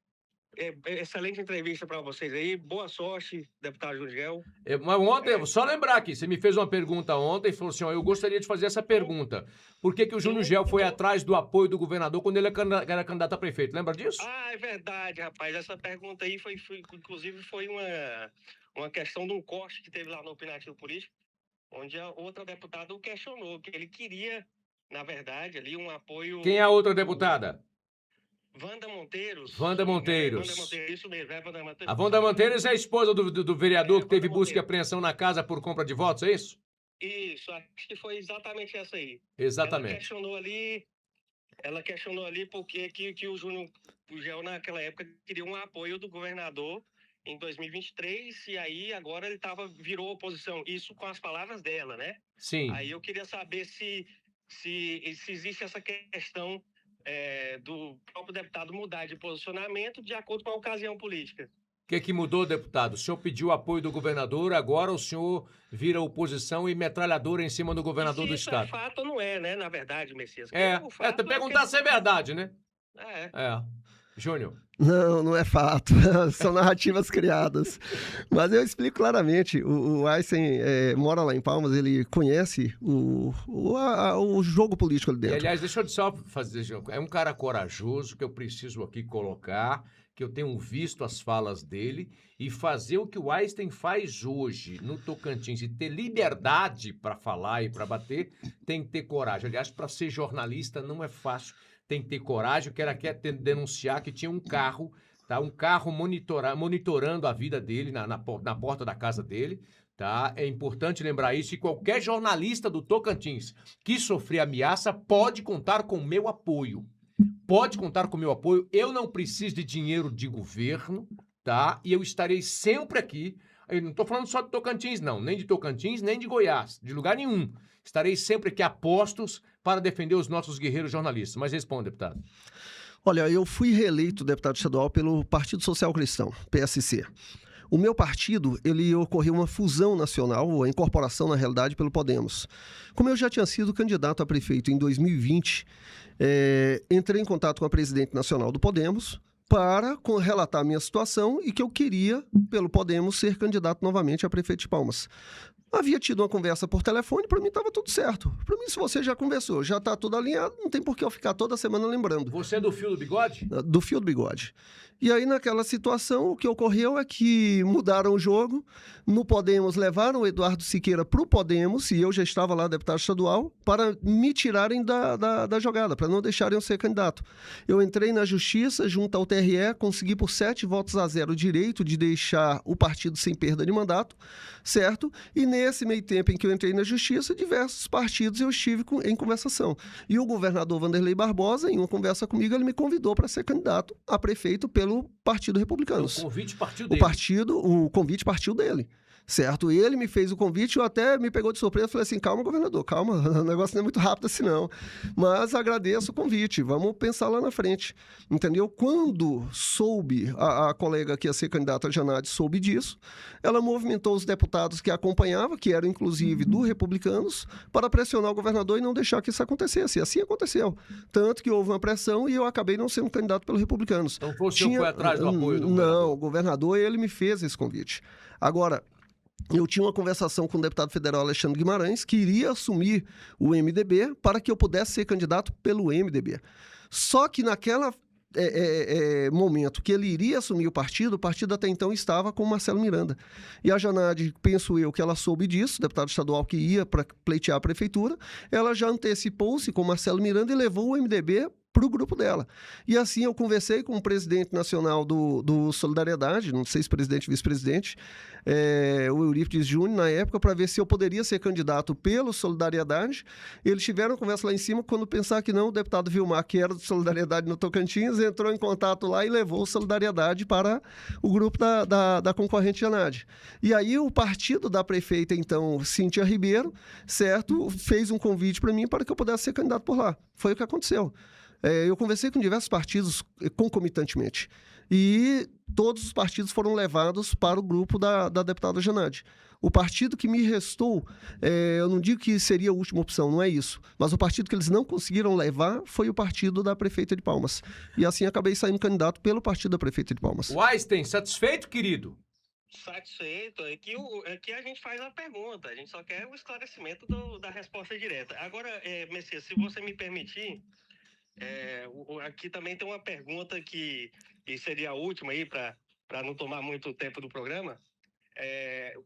Excelente entrevista para vocês aí. Boa sorte, deputado Júnior Gel. Mas ontem, só lembrar aqui, você me fez uma pergunta ontem e falou assim, eu gostaria de fazer essa pergunta. Por que o Júnior Gel foi atrás do apoio do governador quando ele era candidato a prefeito? Lembra disso? Ah, é verdade, rapaz. Essa pergunta aí inclusive foi uma questão de um corte que teve lá no Opinativo Político, onde a outra deputada o questionou, que ele queria, na verdade, ali um apoio... Quem é a outra deputada? Wanda Monteiros. Wanda Monteiros. Wanda Monteiros, isso mesmo, é Wanda Monteiros. A Wanda Monteiros é a esposa do vereador que teve busca e apreensão na casa por compra de votos, é isso? Isso, acho que foi exatamente essa aí. Exatamente. Ela questionou ali porque que o Júnior Gel, naquela época, queria um apoio do governador em 2023, e aí agora ele virou oposição. Isso com as palavras dela, né? Sim. Aí eu queria saber se existe essa questão do próprio deputado mudar de posicionamento de acordo com a ocasião política. O que mudou, deputado? O senhor pediu apoio do governador, agora o senhor vira oposição e metralhadora em cima do governador do estado. Isso é fato ou não é, né? Na verdade, Messias. Tu perguntar se é verdade, né? Júnior. Não é fato. São narrativas criadas. Mas eu explico claramente. O Aysen mora lá em Palmas, ele conhece o jogo político ali dentro. E, aliás, deixa eu só fazer... É um cara corajoso que eu preciso aqui colocar, que eu tenho visto as falas dele, e fazer o que o Aysen faz hoje no Tocantins e ter liberdade para falar e para bater, tem que ter coragem. Aliás, para ser jornalista não é fácil. Tem que ter coragem. O que ela quer denunciar que tinha um carro, tá? Um carro monitorando a vida dele na porta da casa dele, tá? É importante lembrar isso, e qualquer jornalista do Tocantins que sofrer ameaça pode contar com o meu apoio. Pode contar com o meu apoio. Eu não preciso de dinheiro de governo, tá? E eu estarei sempre aqui. Eu não estou falando só de Tocantins, não. Nem de Tocantins, nem de Goiás. De lugar nenhum. Estarei sempre aqui a postos para defender os nossos guerreiros jornalistas. Mas responda, deputado. Olha, eu fui reeleito deputado estadual pelo Partido Social Cristão, PSC. O meu partido, ele ocorreu uma fusão nacional, a incorporação, na realidade, pelo Podemos. Como eu já tinha sido candidato a prefeito em 2020, entrei em contato com a presidente nacional do Podemos para relatar a minha situação e que eu queria, pelo Podemos, ser candidato novamente a prefeito de Palmas. Havia tido uma conversa por telefone, para mim estava tudo certo. Para mim, se você já conversou, já está tudo alinhado, não tem por que eu ficar toda semana lembrando. Você é do fio do bigode? Do fio do bigode. E aí, naquela situação, o que ocorreu é que mudaram o jogo. No Podemos, levaram o Eduardo Siqueira para o Podemos, e eu já estava lá, deputado estadual, para me tirarem da jogada, para não deixarem eu ser candidato. Eu entrei na Justiça, junto ao TRE, consegui por 7 votos a 0 o direito de deixar o partido sem perda de mandato, certo? E nesse meio tempo em que eu entrei na Justiça, diversos partidos eu estive em conversação. E o governador Wanderlei Barbosa, em uma conversa comigo, ele me convidou para ser candidato a prefeito pelo Partido Republicano. O convite partiu dele. O convite partiu dele. Certo? Ele me fez o convite, eu até me pegou de surpresa, falei assim, calma, governador, calma, o negócio não é muito rápido assim não, mas agradeço o convite, vamos pensar lá na frente, entendeu? Quando soube, a colega que ia ser candidata a Janade soube disso, ela movimentou os deputados que a acompanhavam, que eram inclusive do Republicanos, para pressionar o governador e não deixar que isso acontecesse, e assim aconteceu, tanto que houve uma pressão e eu acabei não sendo candidato pelos Republicanos. Então o senhor foi atrás do apoio do governador? Não, o governador, ele me fez esse convite. Agora, eu tinha uma conversação com o deputado federal Alexandre Guimarães, que iria assumir o MDB para que eu pudesse ser candidato pelo MDB. Só que naquele momento que ele iria assumir o partido até então estava com o Marcelo Miranda. E a Janade, penso eu, que ela soube disso, deputado estadual que ia para pleitear a prefeitura, ela já antecipou-se com o Marcelo Miranda e levou o MDB para o grupo dela. E assim eu conversei com o presidente nacional do Solidariedade, não sei se presidente ou vice-presidente, o Eurípides Júnior, na época, para ver se eu poderia ser candidato pelo Solidariedade. Eles tiveram uma conversa lá em cima, quando pensar que não, o deputado Vilmar, que era do Solidariedade no Tocantins, entrou em contato lá e levou o Solidariedade para o grupo da concorrente Janade. E aí o partido da prefeita, então, Cíntia Ribeiro, certo, fez um convite para mim para que eu pudesse ser candidato por lá. Foi o que aconteceu. Eu conversei com diversos partidos concomitantemente e todos os partidos foram levados para o grupo da deputada Janade. O partido que me restou, eu não digo que seria a última opção, não é isso, mas o partido que eles não conseguiram levar foi o partido da prefeita de Palmas. E assim acabei saindo candidato pelo partido da prefeita de Palmas. Einstein, satisfeito, querido? Satisfeito. Aqui a gente faz uma pergunta, a gente só quer o esclarecimento da resposta direta. Agora, Messias, se você me permitir, aqui também tem uma pergunta que seria a última aí, para não tomar muito tempo do programa.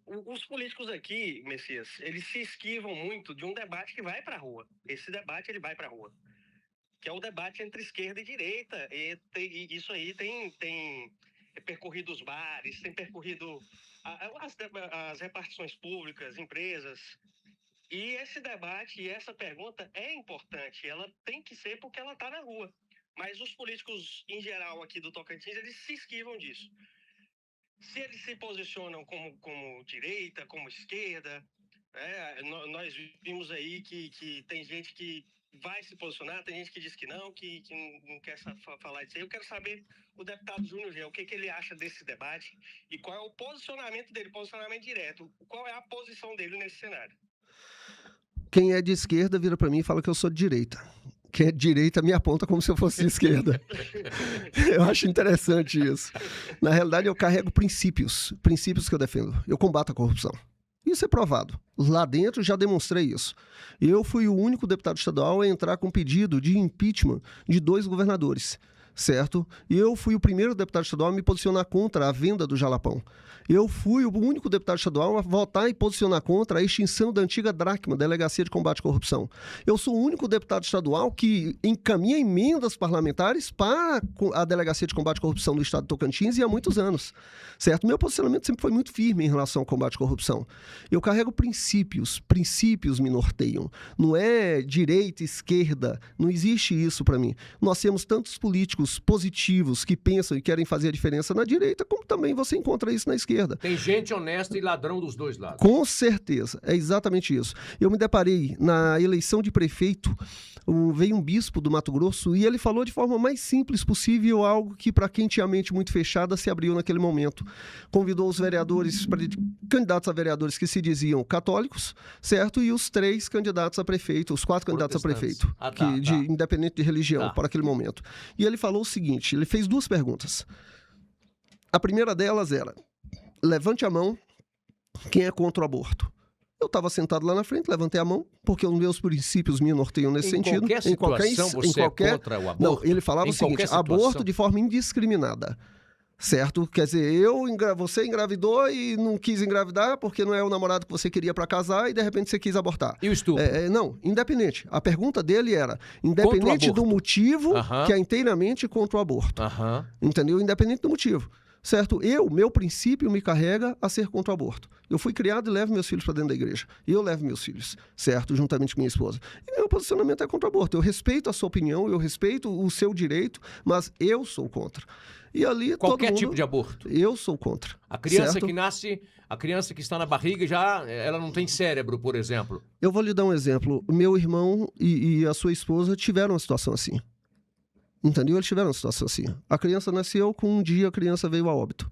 Os políticos aqui, Messias, eles se esquivam muito de um debate que vai para a rua. Esse debate ele vai para a rua, que é o debate entre esquerda e direita. E isso aí tem percorrido os bares, tem percorrido as repartições públicas, empresas. E esse debate e essa pergunta é importante, ela tem que ser porque ela está na rua. Mas os políticos, em geral, aqui do Tocantins, eles se esquivam disso. Se eles se posicionam como direita, como esquerda, nós vimos aí que tem gente que vai se posicionar, tem gente que diz que não quer falar disso aí. Eu quero saber, o deputado Júnior G, o que ele acha desse debate e qual é o posicionamento dele, posicionamento direto, qual é a posição dele nesse cenário. Quem é de esquerda vira para mim e fala que eu sou de direita. Quem é de direita me aponta como se eu fosse de esquerda. Eu acho interessante isso. Na realidade, eu carrego princípios que eu defendo. Eu combato a corrupção. Isso é provado. Lá dentro já demonstrei isso. Eu fui o único deputado estadual a entrar com pedido de impeachment de 2 governadores. Certo? E eu fui o primeiro deputado estadual a me posicionar contra a venda do Jalapão. Eu fui o único deputado estadual a votar e posicionar contra a extinção da antiga Dracma, Delegacia de Combate à Corrupção. Eu sou o único deputado estadual que encaminha emendas parlamentares para a Delegacia de Combate à Corrupção do Estado de Tocantins e há muitos anos. Certo? Meu posicionamento sempre foi muito firme em relação ao combate à corrupção. Eu carrego princípios me norteiam. Não é direita, esquerda, não existe isso para mim. Nós temos tantos políticos positivos que pensam e querem fazer a diferença na direita, como também você encontra isso na esquerda. Tem gente honesta e ladrão dos dois lados. Com certeza, é exatamente isso. Eu me deparei na eleição de prefeito, veio um bispo do Mato Grosso e ele falou de forma mais simples possível algo que para quem tinha a mente muito fechada se abriu naquele momento. Convidou os vereadores, candidatos a vereadores que se diziam católicos, certo? E os 3 candidatos a prefeito, os 4 candidatos a prefeito, independente de religião, para aquele momento. E ele falou o seguinte, ele fez 2 perguntas. A primeira delas era: levante a mão quem é contra o aborto. Eu estava sentado lá na frente, levantei a mão, porque os meus princípios me norteiam nesse sentido. Em qualquer situação você é contra o aborto? Não, ele falava Em o seguinte, qualquer situação? aborto de forma indiscriminada. Certo? Quer dizer, você engravidou e não quis engravidar porque não é o namorado que você queria para casar e de repente você quis abortar. E o estupro? Não, independente. A pergunta dele era, independente do motivo, que é inteiramente contra o aborto. Entendeu? Independente do motivo. Certo? Meu princípio me carrega a ser contra o aborto. Eu fui criado e levo meus filhos para dentro da igreja. Eu levo meus filhos, certo? Juntamente com minha esposa. E meu posicionamento é contra o aborto. Eu respeito a sua opinião, eu respeito o seu direito, mas eu sou contra. E ali qualquer todo mundo, tipo de aborto. Eu sou contra. A criança certo? que nasce, a criança que está na barriga ela não tem cérebro, por exemplo. Eu vou lhe dar um exemplo. Meu irmão e a sua esposa tiveram uma situação assim. Entendeu? Eles tiveram uma situação assim. A criança nasceu, com um dia a criança veio a óbito.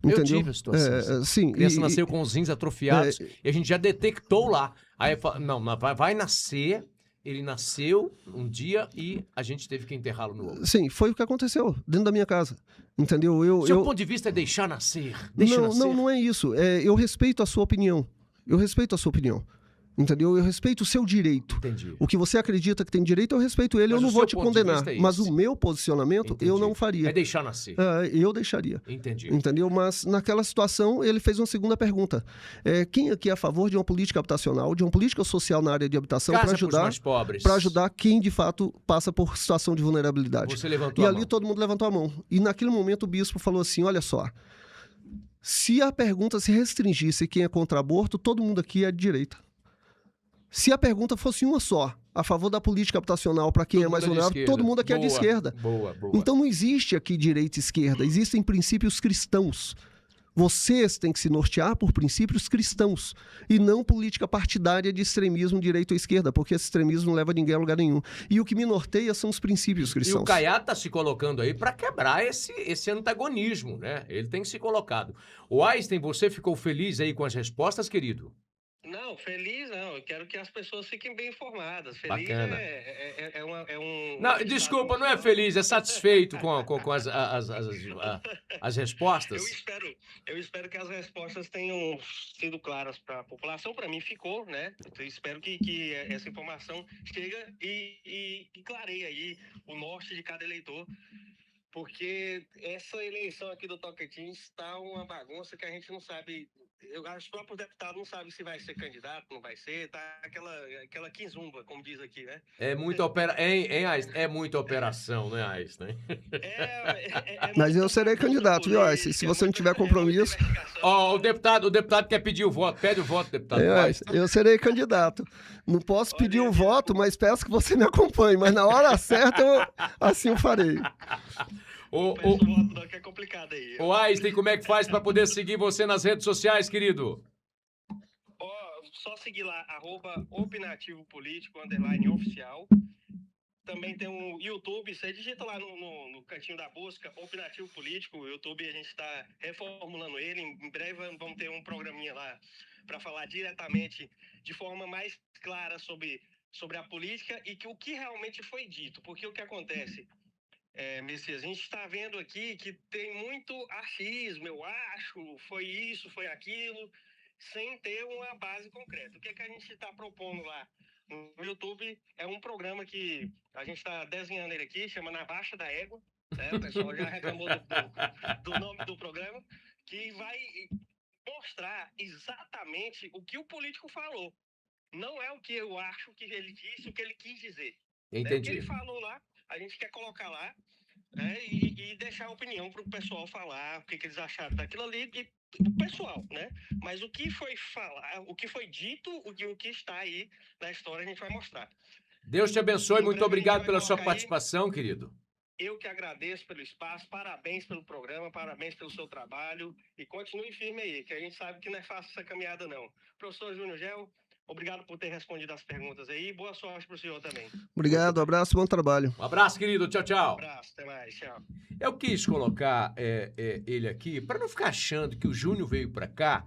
Entendeu? Eu tive a situação assim. Sim, a criança nasceu com os rins atrofiados e a gente já detectou lá. Aí fala, não, vai nascer. Ele nasceu um dia e a gente teve que enterrá-lo no outro. Sim, foi o que aconteceu dentro da minha casa. Entendeu? Seu ponto de vista é deixar nascer. Não é isso. Eu respeito a sua opinião. Eu respeito a sua opinião. Entendeu? Eu respeito o seu direito. Entendi. O que você acredita que tem direito, eu respeito ele. Mas eu não vou te condenar. Mas o meu posicionamento, Entendi. eu não faria. É deixar nascer. Eu deixaria. Entendi. Entendeu? Mas naquela situação, ele fez uma segunda pergunta. Quem aqui é a favor de uma política habitacional, de uma política social na área de habitação para ajudar mais pobres. Para ajudar quem, de fato, passa por situação de vulnerabilidade? Você levantou a mão. E ali todo mundo levantou a mão. E naquele momento o bispo falou assim, olha só, se a pergunta se restringisse quem é contra aborto, todo mundo aqui é de direita. Se a pergunta fosse uma só, a favor da política habitacional para quem é mais vulnerável, todo mundo aqui é de esquerda. Boa. Então não existe aqui direita e esquerda, existem princípios cristãos. Vocês têm que se nortear por princípios cristãos e não política partidária de extremismo direita ou esquerda, porque esse extremismo não leva ninguém a lugar nenhum. E o que me norteia são os princípios cristãos. E o Caiado está se colocando aí para quebrar esse antagonismo, né? Ele tem se colocado. O Einstein, você ficou feliz aí com as respostas, querido? Não, feliz não. Eu quero que as pessoas fiquem bem informadas. Feliz Bacana. é um... Não, desculpa, não é feliz, é satisfeito com as respostas? Eu espero que as respostas tenham sido claras para a população. Para mim ficou, né? Eu espero que essa informação chegue e clareie aí o norte de cada eleitor. Porque essa eleição aqui do Tocantins está uma bagunça que a gente não sabe. Os próprios deputados não sabem se vai ser candidato, não vai ser. Tá aquela quinzumba, como diz aqui, né? É muita Einstein? É muita operação, né, Einstein? Mas eu serei candidato, viu, Einstein? Se você não tiver compromisso. Ó, o deputado quer pedir o voto. Pede o voto, deputado. Eu serei candidato. Não posso pedir o voto, mas peço que você me acompanhe. Mas na hora certa, assim eu farei. Que é complicado aí. O Einstein, como é que faz para poder seguir você nas redes sociais, querido? Só seguir lá, @opinativo_político _oficial. Também tem um YouTube, você digita lá no cantinho da busca, Opinativo Político. O YouTube a gente está reformulando ele. Em breve vamos ter um programinha lá para falar diretamente, de forma mais clara sobre a política e o que realmente foi dito. Porque o que acontece... Messias, a gente está vendo aqui que tem muito achismo, eu acho, foi isso, foi aquilo, sem ter uma base concreta. O que a gente está propondo lá no YouTube é um programa que a gente está desenhando ele aqui, chama Na Baixa da Égua, né? O pessoal já reclamou do nome do programa, que vai mostrar exatamente o que o político falou. Não é o que eu acho que ele disse, o que ele quis dizer. Entendi. O que ele falou lá, a gente quer colocar lá, né, e deixar a opinião para o pessoal falar o que eles acharam daquilo ali e o pessoal, né? Mas o que foi falar, o que foi dito, o que está aí na história a gente vai mostrar. Deus te abençoe, muito obrigado pela sua participação, querido. Eu que agradeço pelo espaço, parabéns pelo programa, parabéns pelo seu trabalho e continue firme aí, que a gente sabe que não é fácil essa caminhada não. Professor Júnior Gel, obrigado por ter respondido as perguntas aí. Boa sorte para o senhor também. Obrigado, abraço, bom trabalho. Um abraço, querido. Tchau, tchau. Um abraço, até mais, tchau. Eu quis colocar ele aqui para não ficar achando que o Júnior veio para cá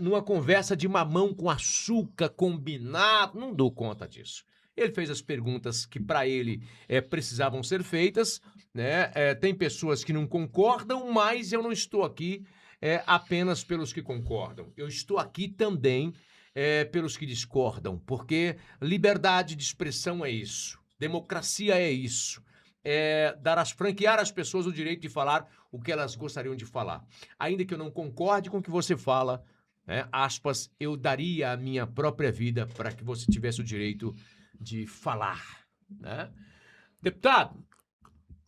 numa conversa de mamão com açúcar combinado. Não dou conta disso. Ele fez as perguntas que para ele precisavam ser feitas, né? Tem pessoas que não concordam, mas eu não estou aqui apenas pelos que concordam. Eu estou aqui também pelos que discordam, porque liberdade de expressão é isso, democracia é isso, franquear às pessoas o direito de falar o que elas gostariam de falar. Ainda que eu não concorde com o que você fala, né, aspas, eu daria a minha própria vida para que você tivesse o direito de falar, né? Deputado,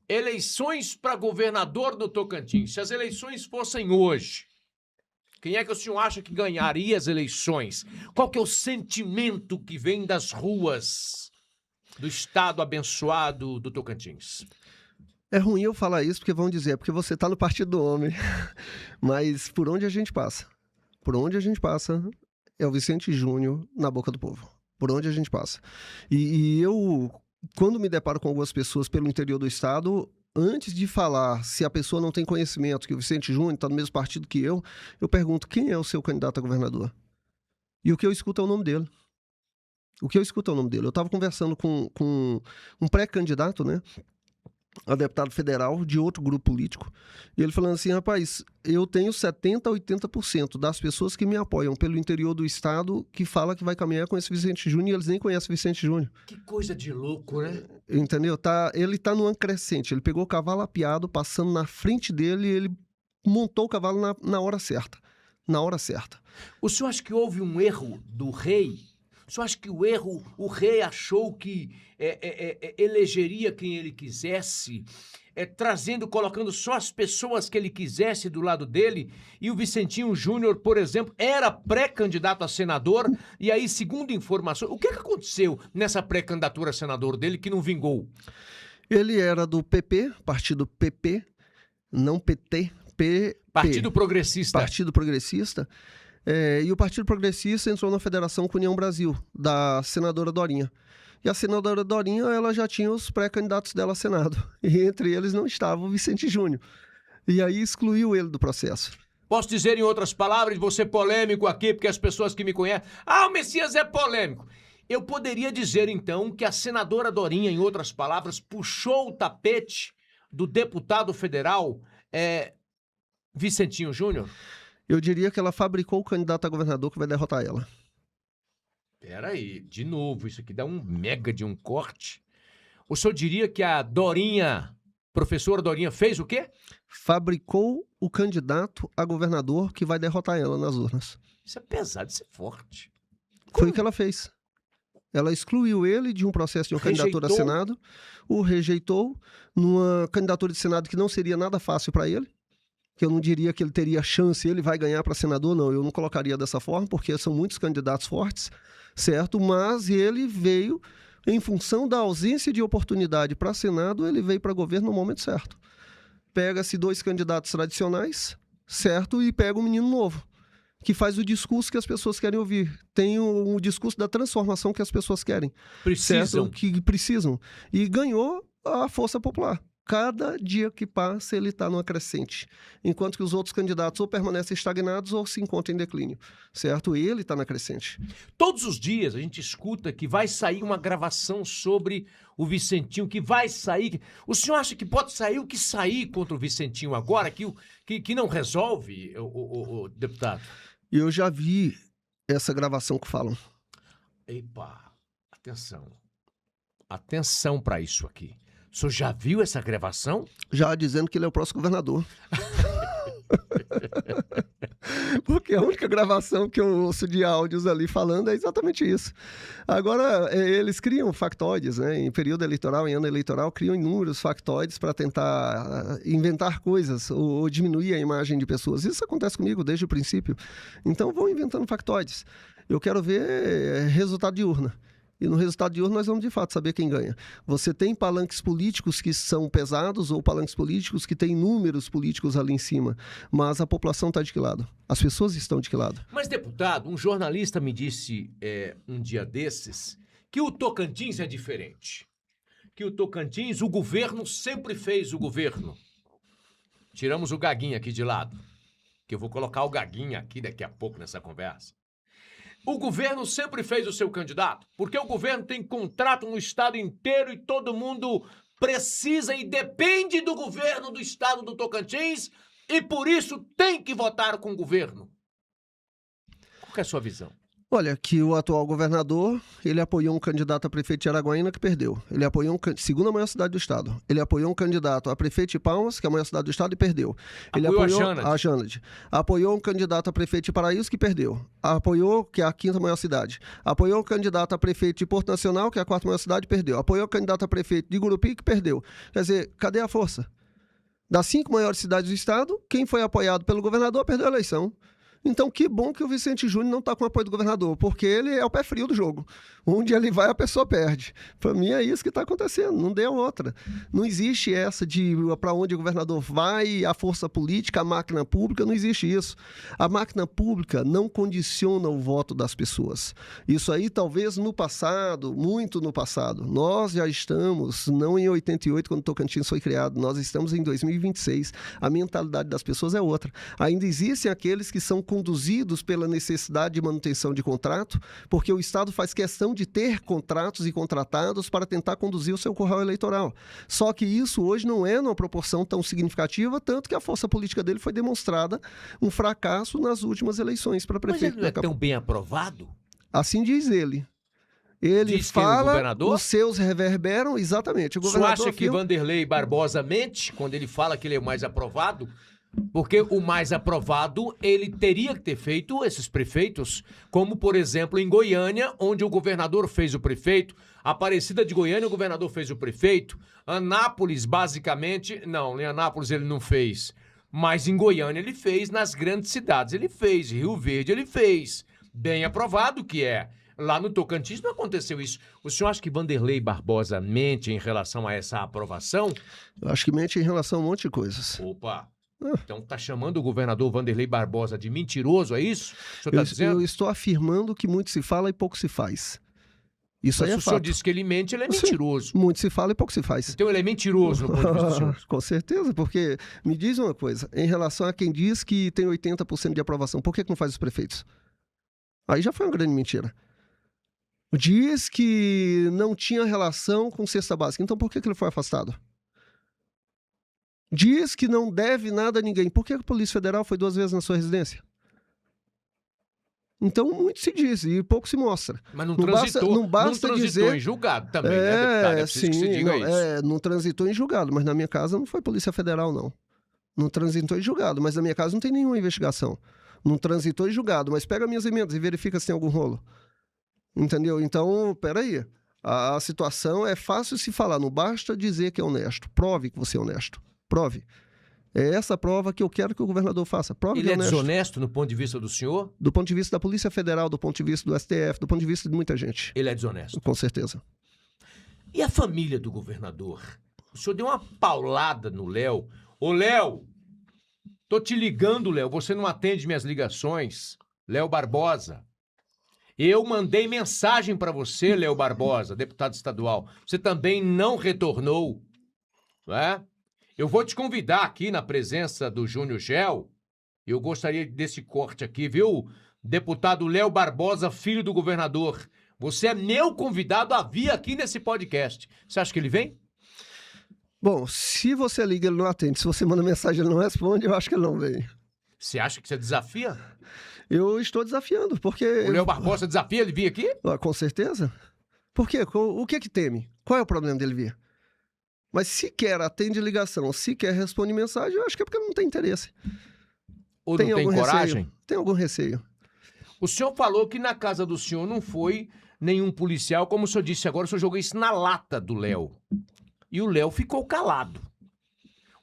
eleições para governador do Tocantins. Se as eleições fossem hoje, quem é que o senhor acha que ganharia as eleições? Qual que é o sentimento que vem das ruas do estado abençoado do Tocantins? É ruim eu falar isso, porque vão dizer, porque você está no partido do homem. Mas por onde a gente passa? Por onde a gente passa é o Vicente Júnior na boca do povo. Por onde a gente passa. E eu, quando me deparo com algumas pessoas pelo interior do estado, antes de falar se a pessoa não tem conhecimento que o Vicente Júnior está no mesmo partido que eu pergunto quem é o seu candidato a governador. E o que eu escuto é o nome dele. O que eu escuto é o nome dele. Eu estava conversando com um pré-candidato, né, a deputado federal de outro grupo político, e ele falando assim, rapaz, eu tenho 70% a 80% das pessoas que me apoiam pelo interior do estado que fala que vai caminhar com esse Vicente Júnior e eles nem conhecem o Vicente Júnior. Que coisa de louco, né? Entendeu? Ele tá numa crescente, ele pegou o cavalo apiado, passando na frente dele, ele montou o cavalo na hora certa. Na hora certa. O senhor acha que houve um erro do rei? O senhor acha que o rei achou que elegeria quem ele quisesse, colocando só as pessoas que ele quisesse do lado dele, e o Vicentinho Júnior, por exemplo, era pré-candidato a senador, e aí, segundo informações, o que aconteceu nessa pré-candidatura a senador dele que não vingou? Ele era do PP, partido PP, não PT, Partido Progressista. Partido Progressista. E o Partido Progressista entrou na federação com a União Brasil, da senadora Dorinha. E a senadora Dorinha, ela já tinha os pré-candidatos dela a Senado. E entre eles não estava o Vicente Júnior. E aí excluiu ele do processo. Posso dizer em outras palavras, vou ser polêmico aqui, porque as pessoas que me conhecem... o Messias é polêmico. Eu poderia dizer, então, que a senadora Dorinha, em outras palavras, puxou o tapete do deputado federal Vicentinho Júnior? Eu diria que ela fabricou o candidato a governador que vai derrotar ela. Peraí, de novo, isso aqui dá um mega de um corte. O senhor diria que a Dorinha, professora Dorinha, fez o quê? Fabricou o candidato a governador que vai derrotar ela nas urnas. Isso é pesado, isso é forte. Foi o que ela fez. Ela excluiu ele de um processo de uma candidatura a Senado, o rejeitou numa candidatura de Senado que não seria nada fácil para ele, que eu não diria que ele teria chance, ele vai ganhar para senador, não, eu não colocaria dessa forma, porque são muitos candidatos fortes, certo? Mas ele veio, em função da ausência de oportunidade para Senado, ele veio para governo no momento certo. Pega-se 2 candidatos tradicionais, certo? E pega um menino novo, que faz o discurso que as pessoas querem ouvir. Tem o discurso da transformação que as pessoas querem. Precisam. Certo? Que precisam. E ganhou a força popular. Cada dia que passa, ele está numa crescente. Enquanto que os outros candidatos ou permanecem estagnados ou se encontram em declínio. Certo? Ele está na crescente. Todos os dias a gente escuta que vai sair uma gravação sobre o Vicentinho, que vai sair... O senhor acha que pode sair o que sair contra o Vicentinho agora, que não resolve, o deputado? Eu já vi essa gravação que falam. Epa, atenção. Atenção para isso aqui. O senhor já viu essa gravação? Já dizendo que ele é o próximo governador. Porque a única gravação que eu ouço de áudios ali falando é exatamente isso. Agora, eles criam factoides, né? Em período eleitoral, em ano eleitoral, criam inúmeros factoides para tentar inventar coisas ou diminuir a imagem de pessoas. Isso acontece comigo desde o princípio. Então, vão inventando factoides. Eu quero ver resultado de urna. E no resultado de urna nós vamos de fato saber quem ganha. Você tem palanques políticos que são pesados ou palanques políticos que têm números políticos ali em cima, mas a população está de que lado? As pessoas estão de que lado? Mas, deputado, um jornalista me disse um dia desses que o Tocantins é diferente. Que o Tocantins, o governo sempre fez o governo. Tiramos o Gaguinha aqui de lado, que eu vou colocar o Gaguinha aqui daqui a pouco nessa conversa. O governo sempre fez o seu candidato, porque o governo tem contrato no estado inteiro e todo mundo precisa e depende do governo do estado do Tocantins e por isso tem que votar com o governo. Qual que é a sua visão? Olha, que o atual governador, ele apoiou um candidato a prefeito de Araguaína que perdeu. Ele apoiou segunda maior cidade do estado. Ele apoiou um candidato a prefeito de Palmas, que é a maior cidade do estado, e perdeu. Ele apoiou a Jânade. Apoiou um candidato a prefeito de Paraíso, que perdeu. Apoiou, que é a quinta maior cidade. Apoiou um candidato a prefeito de Porto Nacional, que é a quarta maior cidade, e perdeu. Apoiou o candidato a prefeito de Gurupi, que perdeu. Quer dizer, cadê a força? Das 5 maiores cidades do estado, quem foi apoiado pelo governador perdeu a eleição. Então, que bom que o Vicente Júnior não está com o apoio do governador, porque ele é o pé frio do jogo. Onde ele vai, a pessoa perde. Para mim, é isso que está acontecendo, não deu outra. Não existe essa de para onde o governador vai, a força política, a máquina pública, não existe isso. A máquina pública não condiciona o voto das pessoas. Isso aí, talvez, no passado, muito no passado. Nós já estamos, não em 88, quando o Tocantins foi criado, nós estamos em 2026. A mentalidade das pessoas é outra. Ainda existem aqueles que são conduzidos pela necessidade de manutenção de contrato, porque o Estado faz questão de ter contratos e contratados para tentar conduzir o seu curral eleitoral. Só que isso hoje não é numa proporção tão significativa, tanto que a força política dele foi demonstrada um fracasso nas últimas eleições para prefeito. Mas ele não é tão bem aprovado? Assim diz ele. Ele diz fala, os seus reverberam, exatamente. O senhor acha que Vanderlei Barbosa mente quando ele fala que ele é o mais aprovado? Porque o mais aprovado, ele teria que ter feito esses prefeitos, como, por exemplo, em Goiânia, onde o governador fez o prefeito, Aparecida de Goiânia, o governador fez o prefeito, Anápolis, basicamente, não, em Anápolis ele não fez, mas em Goiânia ele fez, nas grandes cidades ele fez, Rio Verde ele fez, bem aprovado que é. Lá no Tocantins não aconteceu isso. O senhor acha que Vanderlei Barbosa mente em relação a essa aprovação? Eu acho que mente em relação a um monte de coisas. Opa! Então tá chamando o governador Vanderlei Barbosa de mentiroso, é isso? O senhor tá dizendo? Eu estou afirmando que muito se fala e pouco se faz. Isso aí é fato. Se o senhor disse que ele mente, ele é mentiroso. Muito se fala e pouco se faz. Então ele é mentiroso no ponto de vista do senhor. Com certeza, porque me diz uma coisa, em relação a quem diz que tem 80% de aprovação, por que não faz os prefeitos? Aí já foi uma grande mentira. Diz que não tinha relação com cesta básica, então por que ele foi afastado? Diz que não deve nada a ninguém. Por que a Polícia Federal foi 2 vezes na sua residência? Então, muito se diz e pouco se mostra. Mas não transitou, não basta transitou dizer... em julgado também, né, deputado? É preciso que se diga isso. Não transitou em julgado, mas na minha casa não foi Polícia Federal, não. Não transitou em julgado, mas na minha casa não tem nenhuma investigação. Não transitou em julgado, mas pega minhas emendas e verifica se tem algum rolo. Entendeu? Então, peraí. A situação é fácil se falar, não basta dizer que é honesto. Prove que você é honesto. Prove. É essa prova que eu quero que o governador faça. Prove ele é desonesto no ponto de vista do senhor? Do ponto de vista da Polícia Federal, do ponto de vista do STF, do ponto de vista de muita gente. Ele é desonesto? Com certeza. E a família do governador? O senhor deu uma paulada no Léo. Ô, Léo, tô te ligando, Léo. Você não atende minhas ligações. Léo Barbosa. Eu mandei mensagem para você, Léo Barbosa, deputado estadual. Você também não retornou, não é? Eu vou te convidar aqui na presença do Júnior Gel. Eu gostaria desse corte aqui, viu? Deputado Léo Barbosa, filho do governador. Você é meu convidado a vir aqui nesse podcast. Você acha que ele vem? Bom, se você liga, ele não atende. Se você manda mensagem, ele não responde, eu acho que ele não vem. Você acha que você desafia? Eu estou desafiando, porque... O Léo Barbosa desafia ele vir aqui? Com certeza. Por quê? O que teme? Qual é o problema dele vir? Mas sequer atende ligação, sequer responde mensagem, eu acho que é porque não tem interesse. Ou não tem coragem? Receio? Tem algum receio. O senhor falou que na casa do senhor não foi nenhum policial, como o senhor disse agora, o senhor jogou isso na lata do Léo. E o Léo ficou calado.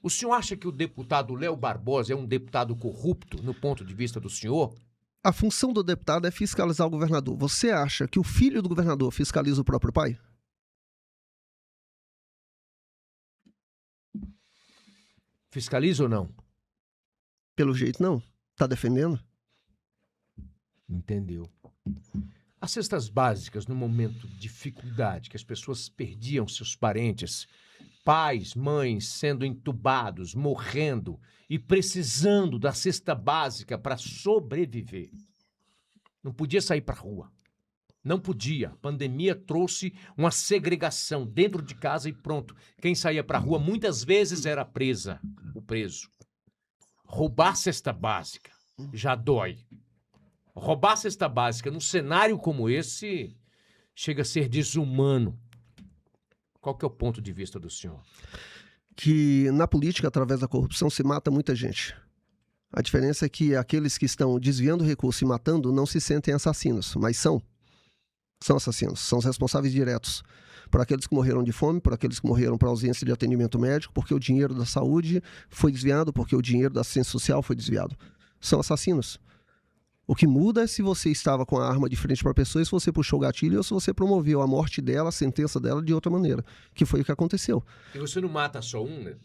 O senhor acha que o deputado Léo Barbosa é um deputado corrupto, no ponto de vista do senhor? A função do deputado é fiscalizar o governador. Você acha que o filho do governador fiscaliza o próprio pai? Fiscaliza ou não? Pelo jeito, não. Tá defendendo? Entendeu. As cestas básicas, no momento de dificuldade, que as pessoas perdiam seus parentes, pais, mães sendo entubados, morrendo e precisando da cesta básica para sobreviver. Não podia sair para a rua. Não podia. A pandemia trouxe uma segregação dentro de casa e pronto. Quem saía para a rua muitas vezes era o preso. Roubar cesta básica já dói. roubar a cesta básica num cenário como esse chega a ser desumano. Qual que é o ponto de vista do senhor? Que na política, através da corrupção, se mata muita gente. A diferença é que aqueles que estão desviando recurso e matando não se sentem assassinos, mas são assassinos, são os responsáveis diretos por aqueles que morreram de fome, por aqueles que morreram por ausência de atendimento médico, porque o dinheiro da saúde foi desviado, porque o dinheiro da assistência social foi desviado. São assassinos. O que muda é se você estava com a arma de frente para a pessoa e se você puxou o gatilho ou se você promoveu a morte dela, a sentença dela de outra maneira, que foi o que aconteceu. E você não mata só um, né?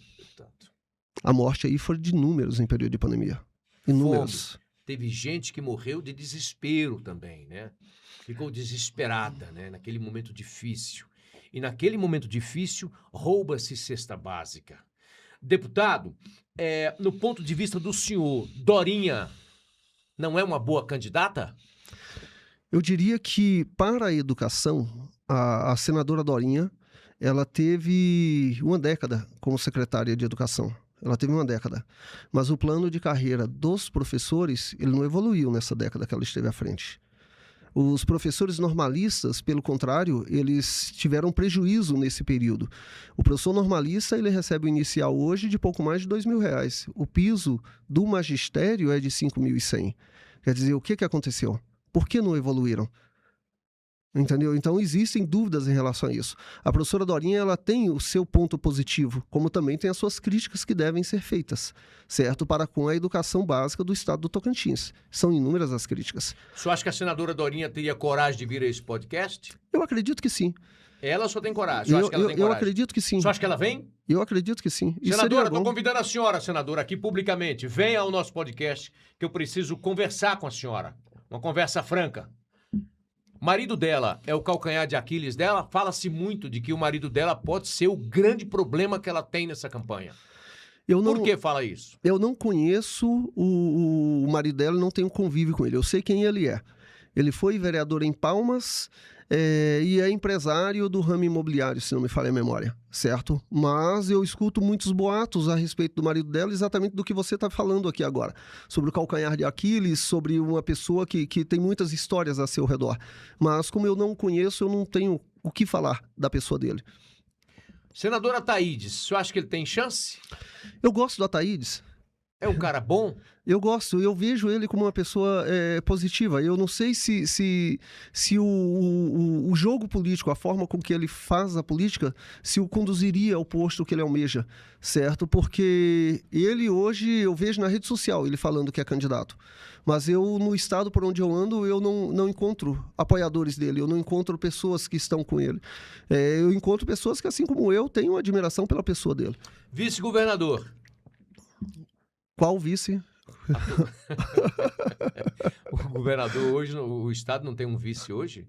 A morte aí foi de números em período de pandemia. Inúmeros. Fome. Teve gente que morreu de desespero também, né? Ficou desesperada, né? Naquele momento difícil. E naquele momento difícil, rouba-se cesta básica. Deputado, no ponto de vista do senhor, Dorinha não é uma boa candidata? Eu diria que, para a educação, a senadora Dorinha, ela teve uma década como secretária de educação. Ela teve uma década. Mas o plano de carreira dos professores, ele não evoluiu nessa década que ela esteve à frente. Os professores normalistas, pelo contrário, eles tiveram prejuízo nesse período. O professor normalista, ele recebe o inicial hoje de pouco mais de R$2.000. O piso do magistério é de 5.100. Quer dizer, o que aconteceu? Por que não evoluíram? Entendeu? Então, existem dúvidas em relação a isso. A professora Dorinha, ela tem o seu ponto positivo, como também tem as suas críticas que devem ser feitas, certo? Para com a educação básica do estado do Tocantins. São inúmeras as críticas. O senhor acha que a senadora Dorinha teria coragem de vir a esse podcast? Eu acredito que sim. Ela só tem coragem. Eu acho que ela tem eu coragem. acredito que sim. O senhor acha que ela vem? Eu acredito que sim. Senadora, estou convidando a senhora, senadora, aqui publicamente. Venha ao nosso podcast, que eu preciso conversar com a senhora. Uma conversa franca. O marido dela é o calcanhar de Aquiles dela. Fala-se muito de que o marido dela pode ser o grande problema que ela tem nessa campanha. Por que fala isso? Eu não conheço o marido dela, não tenho convívio com ele. Eu sei quem ele é. Ele foi vereador em Palmas e é empresário do ramo imobiliário, se não me falha a memória, certo? Mas eu escuto muitos boatos a respeito do marido dela, exatamente do que você está falando aqui agora. Sobre o calcanhar de Aquiles, sobre uma pessoa que tem muitas histórias a seu redor. Mas como eu não o conheço, eu não tenho o que falar da pessoa dele. Senadora Ataídes, o senhor acha que ele tem chance? Eu gosto do Ataídes. É um cara bom? Eu gosto, eu vejo ele como uma pessoa positiva. Eu não sei se o jogo político, a forma com que ele faz a política, se o conduziria ao posto que ele almeja, certo? Porque ele hoje, eu vejo na rede social ele falando que é candidato. Mas eu, no estado por onde eu ando, eu não encontro apoiadores dele, eu não encontro pessoas que estão com ele. Eu encontro pessoas que, assim como eu, têm uma admiração pela pessoa dele. Vice-governador. Qual vice? O governador hoje, o estado não tem um vice hoje?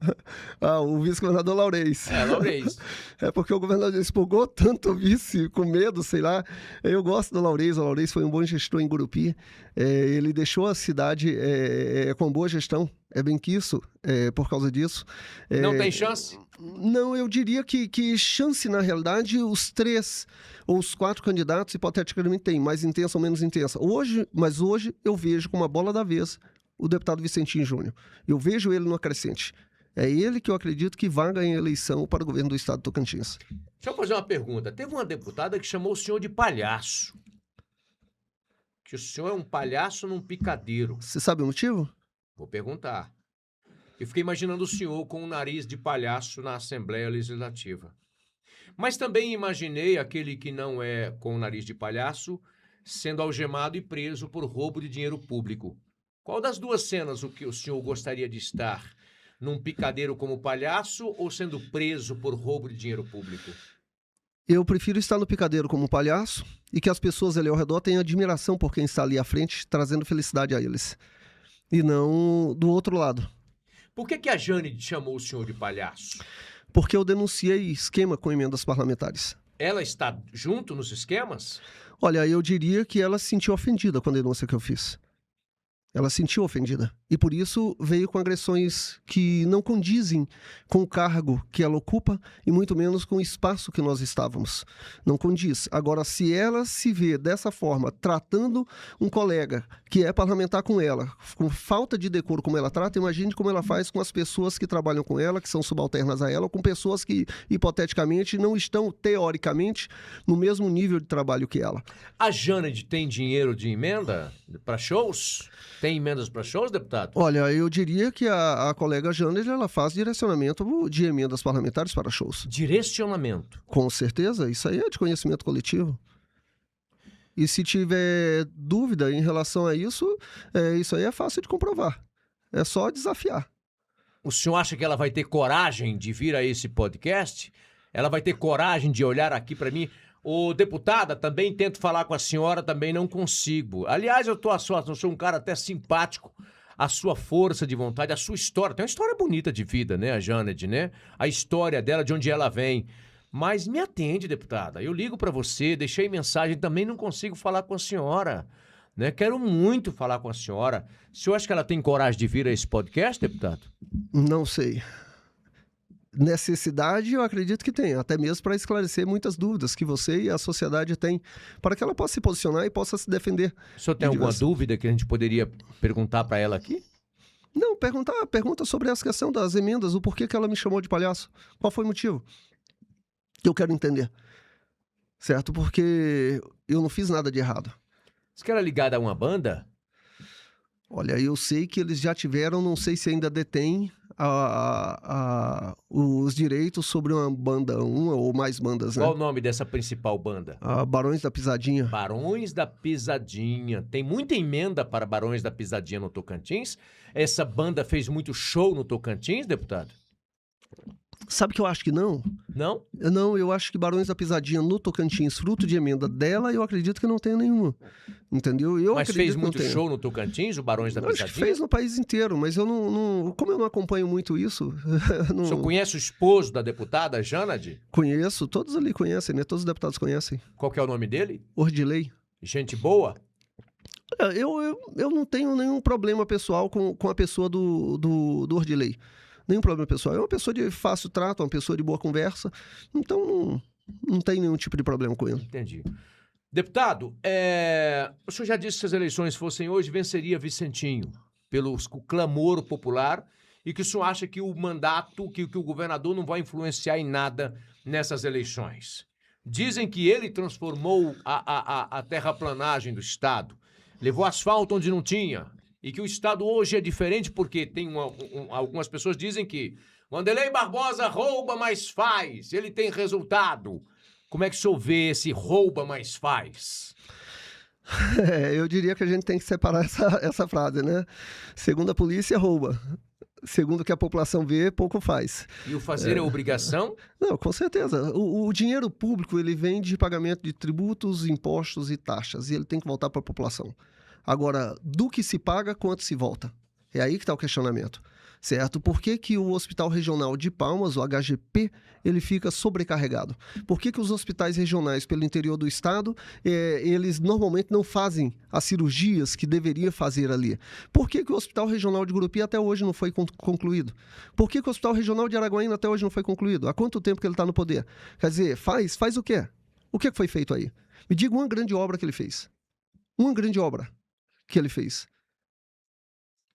O vice-governador Laurez. Laurez. É porque o governador expulgou tanto o vice, com medo, sei lá. Eu gosto do Laurez, o Laurez foi um bom gestor em Gurupi. Ele deixou a cidade com boa gestão. É bem que isso, por causa disso. Não tem chance? Não, eu diria que chance, na realidade, os 3 ou os 4 candidatos, hipoteticamente, têm, mais intensa ou menos intensa. Mas hoje eu vejo com uma bola da vez o deputado Vicentinho Júnior. Eu vejo ele no crescente. É ele que eu acredito que vai ganhar a eleição para o governo do estado do Tocantins. Deixa eu fazer uma pergunta. Teve uma deputada que chamou o senhor de palhaço. Que o senhor é um palhaço num picadeiro. Você sabe o motivo? Vou perguntar. Eu fiquei imaginando o senhor com o nariz de palhaço na Assembleia Legislativa. Mas também imaginei aquele que não é com o nariz de palhaço sendo algemado e preso por roubo de dinheiro público. Qual das duas cenas o que o senhor gostaria de estar? Num picadeiro como palhaço ou sendo preso por roubo de dinheiro público? Eu prefiro estar no picadeiro como palhaço e que as pessoas ali ao redor tenham admiração por quem está ali à frente, trazendo felicidade a eles. E não do outro lado. Por que a Jane chamou o senhor de palhaço? Porque eu denunciei esquema com emendas parlamentares. Ela está junto nos esquemas? Olha, eu diria que ela se sentiu ofendida com a denúncia que eu fiz. Ela se sentiu ofendida. E por isso veio com agressões que não condizem com o cargo que ela ocupa e muito menos com o espaço que nós estávamos. Não condiz. Agora, se ela se vê dessa forma, tratando um colega que é parlamentar com ela, com falta de decoro como ela trata, imagine como ela faz com as pessoas que trabalham com ela, que são subalternas a ela, ou com pessoas que, hipoteticamente, não estão, teoricamente, no mesmo nível de trabalho que ela. A Janed tem dinheiro de emenda para shows? Tem emendas para shows, deputado? Olha, eu diria que a colega Janed, ela faz direcionamento de emendas parlamentares para shows. Direcionamento. Com certeza, isso aí é de conhecimento coletivo. E se tiver dúvida em relação a isso, isso aí é fácil de comprovar. É só desafiar. O senhor acha que ela vai ter coragem de vir a esse podcast? Ela vai ter coragem de olhar aqui para mim? Ô, deputada, também tento falar com a senhora, também não consigo. Aliás, eu sou um cara até simpático. A sua força de vontade, a sua história. Tem uma história bonita de vida, né, a Janed, né? A história dela, de onde ela vem. Mas me atende, deputada. Eu ligo para você, deixei mensagem, também não consigo falar com a senhora. Né? Quero muito falar com a senhora. O senhor acha que ela tem coragem de vir a esse podcast, deputado? Não sei. Necessidade, eu acredito que tem, até mesmo para esclarecer muitas dúvidas que você e a sociedade têm, para que ela possa se posicionar e possa se defender. O senhor tem alguma dúvida que a gente poderia perguntar para ela aqui? Não, pergunta sobre essa questão das emendas, o porquê que ela me chamou de palhaço. Qual foi o motivo? Eu quero entender. Certo? Porque eu não fiz nada de errado. Você quer ligada a uma banda? Olha, eu sei que eles já tiveram, não sei se ainda detém os direitos sobre uma banda, uma ou mais bandas, né? Qual o nome dessa principal banda? Barões da Pisadinha. Barões da Pisadinha. Tem muita emenda para Barões da Pisadinha no Tocantins? Essa banda fez muito show no Tocantins, deputado? Sabe que eu acho que não? Não? Não, eu acho que Barões da Pisadinha no Tocantins, fruto de emenda dela, eu acredito que não tenha nenhuma. Entendeu? Mas fez muito show no Tocantins, o Barões da Pisadinha? Acho que fez no país inteiro, mas eu não como eu não acompanho muito isso... O senhor conhece o esposo da deputada, Janed? Conheço, todos ali conhecem, né? Todos os deputados conhecem. Qual que é o nome dele? Ordilei. Gente boa? Eu não tenho nenhum problema pessoal com a pessoa do Ordilei. Nenhum problema pessoal. É uma pessoa de fácil trato, uma pessoa de boa conversa. Então, não tem nenhum tipo de problema com ele. Entendi. Deputado, o senhor já disse que se as eleições fossem hoje, venceria Vicentinho, pelo clamor popular, e que o senhor acha que o mandato, que o governador não vai influenciar em nada nessas eleições. Dizem que ele transformou a terraplanagem do Estado, levou asfalto onde não tinha, e que o Estado hoje é diferente porque tem algumas pessoas dizem que Wanderlei Barbosa rouba, mas faz. Ele tem resultado. Como é que o senhor vê esse rouba, mas faz? Eu diria que a gente tem que separar essa frase, né? Segundo a polícia, rouba. Segundo o que a população vê, pouco faz. E o fazer é obrigação? Não, com certeza. O dinheiro público, ele vem de pagamento de tributos, impostos e taxas. E ele tem que voltar para a população. Agora, do que se paga, quanto se volta? É aí que está o questionamento, certo? Por que que o Hospital Regional de Palmas, o HGP, ele fica sobrecarregado? Por que que os hospitais regionais pelo interior do estado, eles normalmente não fazem as cirurgias que deveria fazer ali? Por que que o Hospital Regional de Gurupi até hoje não foi concluído? Por que que o Hospital Regional de Araguaína até hoje não foi concluído? Há quanto tempo que ele está no poder? Quer dizer, faz o quê? O que foi feito aí? Me diga uma grande obra que ele fez. Uma grande obra que ele fez.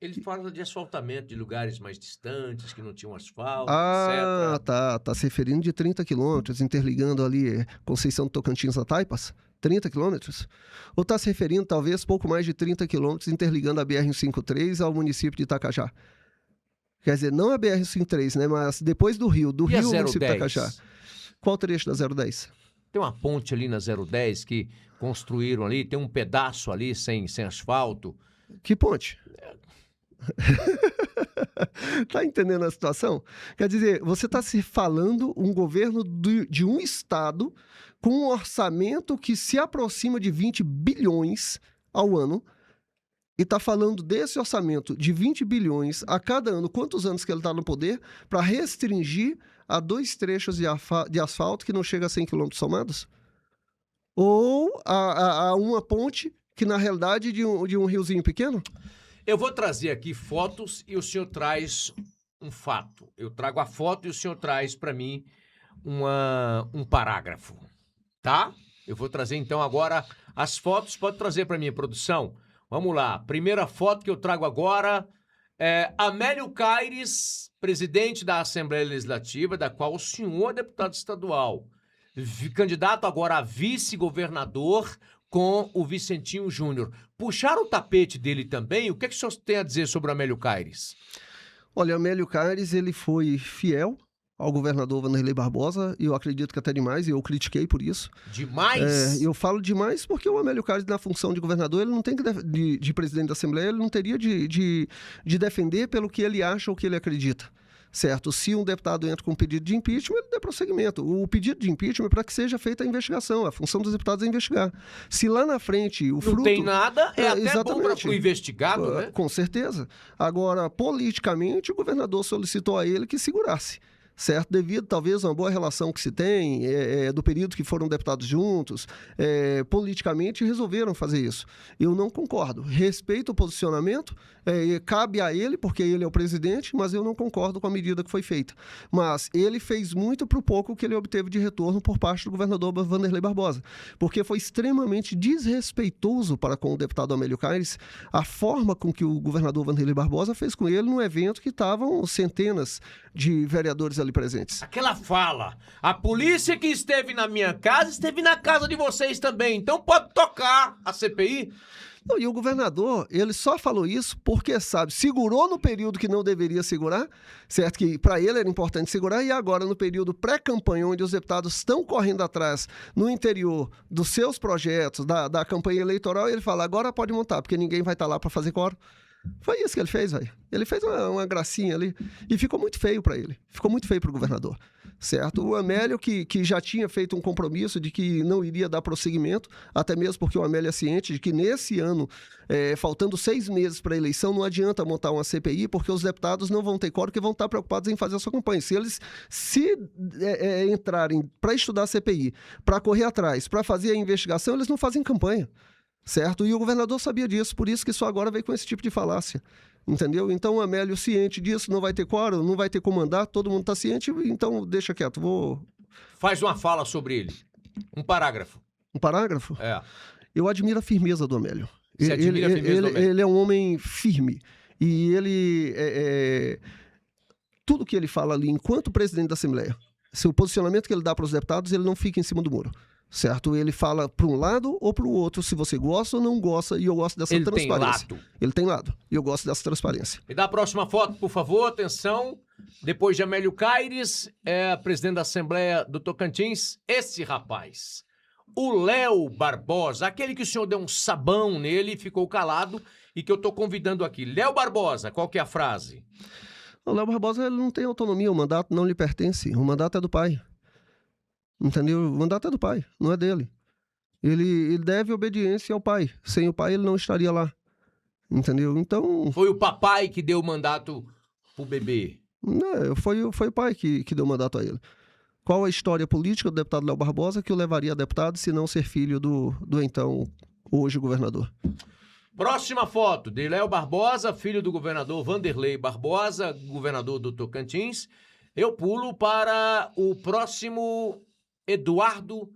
Ele fala de asfaltamento de lugares mais distantes, que não tinham asfalto, etc. Tá se referindo de 30 quilômetros, interligando ali Conceição do Tocantins a Taipas? 30 quilômetros? Ou está se referindo, talvez, pouco mais de 30 quilômetros, interligando a BR-153 ao município de Itacajá? Quer dizer, não a BR-153, né? Mas depois do Rio, e o município de Itacajá. Qual trecho da 010? Tem uma ponte ali na 010 que construíram ali, tem um pedaço ali sem asfalto. Que ponte? Tá entendendo a situação? Quer dizer, você está se falando um governo de um estado com um orçamento que se aproxima de 20 bilhões ao ano e está falando desse orçamento de 20 bilhões a cada ano, quantos anos que ele está no poder, para restringir a 2 trechos de asfalto que não chega a 100 quilômetros somados? Ou a uma ponte que, na realidade, de um riozinho pequeno? Eu vou trazer aqui fotos e o senhor traz um fato. Eu trago a foto e o senhor traz para mim um parágrafo, tá? Eu vou trazer então agora as fotos. Pode trazer para mim, produção? Vamos lá. Primeira foto que eu trago agora é Amélio Caires, presidente da Assembleia Legislativa, da qual o senhor é deputado estadual, candidato agora a vice-governador com o Vicentinho Júnior. Puxaram o tapete dele também? O que é que o senhor tem a dizer sobre o Amélio Caires? Olha, Amélio Caires, ele foi fiel ao governador Vanderlei Barbosa, e eu acredito que até demais, e eu critiquei por isso. Demais? Eu falo demais porque o Amélio Caires, na função de governador, ele não tem que de presidente da Assembleia, ele não teria de defender pelo que ele acha ou que ele acredita. Certo? Se um deputado entra com um pedido de impeachment, ele dá prosseguimento. O pedido de impeachment é para que seja feita a investigação. A função dos deputados é investigar. Se lá na frente o fruto... Não tem nada, é até exatamente bom para o investigado, né? Com certeza. Agora, politicamente, o governador solicitou a ele que segurasse. Certo? Devido, talvez, a uma boa relação que se tem, do período que foram deputados juntos, politicamente resolveram fazer isso. Eu não concordo. Respeito o posicionamento, cabe a ele, porque ele é o presidente, mas eu não concordo com a medida que foi feita. Mas ele fez muito para o pouco que ele obteve de retorno por parte do governador Vanderlei Barbosa, porque foi extremamente desrespeitoso para com o deputado Amélio Caires a forma com que o governador Vanderlei Barbosa fez com ele num evento que estavam centenas de vereadores ali presentes. Aquela fala, a polícia que esteve na minha casa, esteve na casa de vocês também, então pode tocar a CPI. Não, e o governador, ele só falou isso porque, sabe, segurou no período que não deveria segurar, certo? Que para ele era importante segurar, e agora no período pré-campanha, onde os deputados estão correndo atrás no interior dos seus projetos, da campanha eleitoral, ele fala, agora pode montar, porque ninguém vai estar lá para fazer quórum. Foi isso que ele fez, velho. Ele fez uma gracinha ali e ficou muito feio para ele. Ficou muito feio para o governador, certo? O Amélio, que já tinha feito um compromisso de que não iria dar prosseguimento, até mesmo porque o Amélio é ciente de que nesse ano, faltando 6 meses para a eleição, não adianta montar uma CPI, porque os deputados não vão ter quórum, que vão estar preocupados em fazer a sua campanha. Se eles entrarem para estudar a CPI, para correr atrás, para fazer a investigação, eles não fazem campanha. Certo? E o governador sabia disso, por isso que só agora veio com esse tipo de falácia. Entendeu? Então o Amélio, ciente disso, não vai ter quórum, não vai ter como mandar, todo mundo está ciente, então deixa quieto, vou... Faz uma fala sobre ele. Um parágrafo. Um parágrafo? É. Eu admiro a firmeza do Amélio. Você admira a firmeza do Amélio? Ele é um homem firme. E ele... tudo que ele fala ali, enquanto presidente da Assembleia, o posicionamento que ele dá para os deputados, ele não fica em cima do muro. Certo? Ele fala para um lado ou para o outro, se você gosta ou não gosta, e eu gosto dessa transparência. Tem lado. Ele tem lado, e eu gosto dessa transparência. Me dá a próxima foto, por favor, atenção. Depois de Amélio Caires, presidente da Assembleia do Tocantins, esse rapaz, o Léo Barbosa, aquele que o senhor deu um sabão nele e ficou calado, e que eu estou convidando aqui. Léo Barbosa, qual que é a frase? O Léo Barbosa, ele não tem autonomia, o mandato não lhe pertence, o mandato é do pai. Entendeu? O mandato é do pai, não é dele. Ele deve obediência ao pai. Sem o pai, ele não estaria lá. Entendeu? Então... Foi o papai que deu o mandato pro bebê? Não, foi o pai que deu o mandato a ele. Qual a história política do deputado Léo Barbosa que o levaria a deputado se não ser filho do então, hoje, governador? Próxima foto de Léo Barbosa, filho do governador Vanderlei Barbosa, governador do Tocantins. Eu pulo para o próximo... Eduardo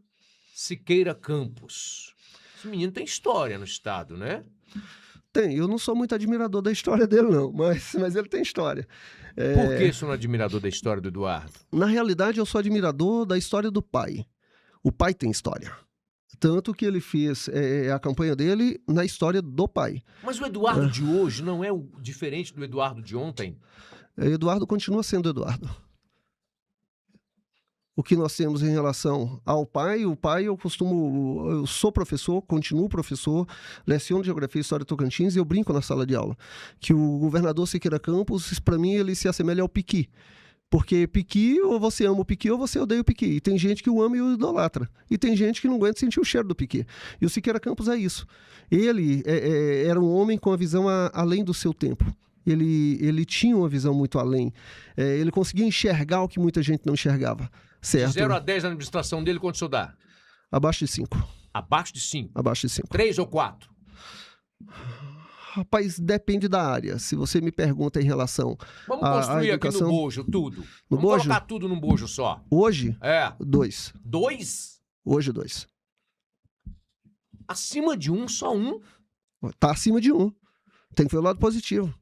Siqueira Campos. Esse menino tem história no estado, né? Tem. Eu não sou muito admirador da história dele, não. Mas ele tem história. Por que você não é admirador da história do Eduardo? Na realidade, eu sou admirador da história do pai. O pai tem história. Tanto que ele fez a campanha dele na história do pai. Mas o Eduardo de hoje não é diferente do Eduardo de ontem? Eduardo continua sendo Eduardo. O que nós temos em relação ao pai, o pai eu sou professor, continuo professor, leciono Geografia e História Tocantins e eu brinco na sala de aula, que o governador Siqueira Campos, para mim, ele se assemelha ao Piqui. Porque Piqui, ou você ama o Piqui ou você odeia o Piqui. E tem gente que o ama e o idolatra. E tem gente que não aguenta sentir o cheiro do Piqui. E o Siqueira Campos é isso. Ele era um homem com a visão além do seu tempo. Ele tinha uma visão muito além. Ele conseguia enxergar o que muita gente não enxergava. Certo? De 0 a 10 na administração dele, quanto o senhor dá? Abaixo de 5. Abaixo de 5? Abaixo de 5. 3 ou 4? Rapaz, depende da área. Se você me pergunta em relação Vamos à construir educação... aqui no bojo tudo. No Vamos bojo? colocar tudo num bojo só. Hoje, É. 2. 2? Hoje, 2. Acima de um, só um. Tá acima de 1. Tem que ver o lado positivo.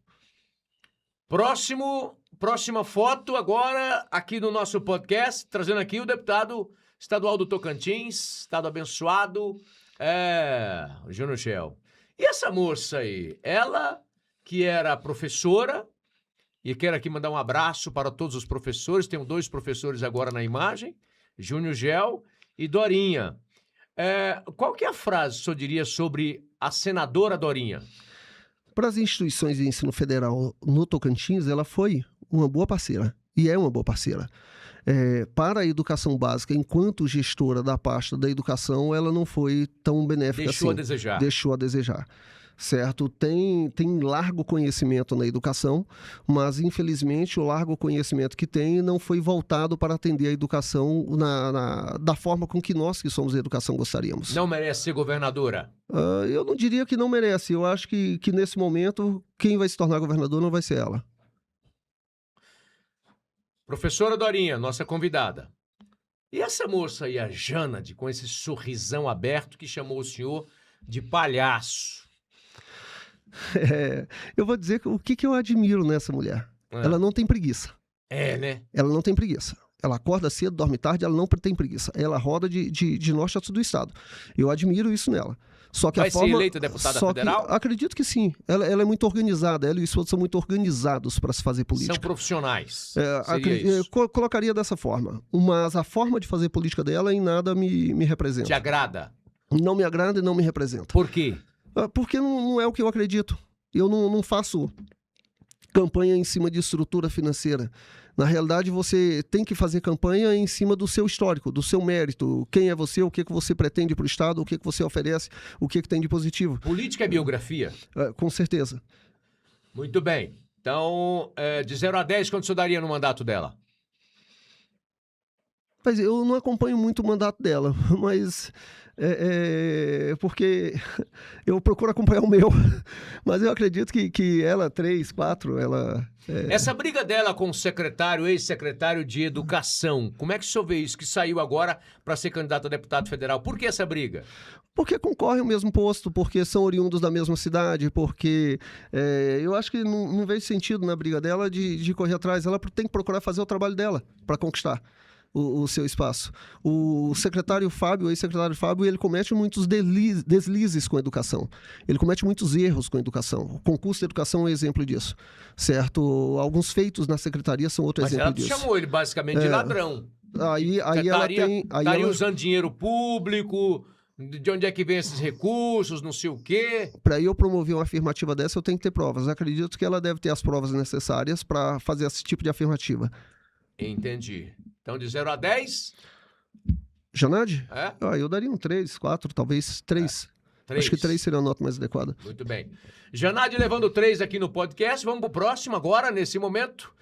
Próxima foto agora aqui no nosso podcast, trazendo aqui o deputado estadual do Tocantins, estado abençoado, Júnior Gel. E essa moça aí, ela que era professora, e quero aqui mandar um abraço para todos os professores, tenho 2 professores agora na imagem, Júnior Gel e Dorinha. Qual que é a frase que o senhor diria sobre a senadora Dorinha? Para as instituições de ensino federal no Tocantins, ela foi uma boa parceira, e é uma boa parceira. Para a educação básica, enquanto gestora da pasta da educação, ela não foi tão benéfica assim. Deixou a desejar. Deixou a desejar. Certo? Tem largo conhecimento na educação, mas infelizmente o largo conhecimento que tem não foi voltado para atender a educação da forma com que nós que somos a educação gostaríamos. Não merece ser governadora? Eu não diria que não merece. Eu acho que nesse momento quem vai se tornar governador não vai ser ela. Professora Dorinha, nossa convidada. E essa moça aí, a Janade, com esse sorrisão aberto que chamou o senhor de palhaço? Eu vou dizer o que eu admiro nessa mulher. Ela não tem preguiça. Né? Ela não tem preguiça. Ela acorda cedo, dorme tarde, ela não tem preguiça. Ela roda de norte a sul do estado. Eu admiro isso nela. Só que vai ser eleita deputada federal? Acredito que sim. Ela é muito organizada. Ela e o esposo são muito organizados para se fazer política. São profissionais. Colocaria dessa forma. Mas a forma de fazer política dela em nada me representa. Te agrada? Não me agrada e não me representa. Por quê? Porque não é o que eu acredito. Eu não faço campanha em cima de estrutura financeira. Na realidade, você tem que fazer campanha em cima do seu histórico, do seu mérito. Quem é você, o que você pretende para o Estado, o que você oferece, o que tem de positivo. Política é biografia? Com certeza. Muito bem. Então, de 0 a 10, quanto o senhor daria no mandato dela? Mas eu não acompanho muito o mandato dela, mas... porque eu procuro acompanhar o meu, mas eu acredito que ela, 3, 4, ela... Essa briga dela com o secretário, ex-secretário de Educação, como é que o senhor vê isso, que saiu agora para ser candidato a deputado federal? Por que essa briga? Porque concorrem ao mesmo posto, porque são oriundos da mesma cidade, porque eu acho que não vejo sentido na briga dela de correr atrás. Ela tem que procurar fazer o trabalho dela para conquistar o seu espaço. O secretário Fábio, o ex-secretário Fábio, ele comete muitos deslizes com a educação. Ele comete muitos erros com a educação. O concurso de educação é um exemplo disso, certo? Alguns feitos na secretaria são outro exemplo disso. Mas ela chamou ele basicamente de ladrão. Aí ela tem... Estaria usando dinheiro público... De onde é que vem esses recursos, não sei o quê? Para eu promover uma afirmativa dessa, eu tenho que ter provas. Eu acredito que ela deve ter as provas necessárias para fazer esse tipo de afirmativa. Entendi. Então, de 0 a 10? Janade? Eu daria um 3, 4, talvez 3. 3. Acho que 3 seria a nota mais adequada. Muito bem. Janade levando 3 aqui no podcast. Vamos pro próximo agora, nesse momento.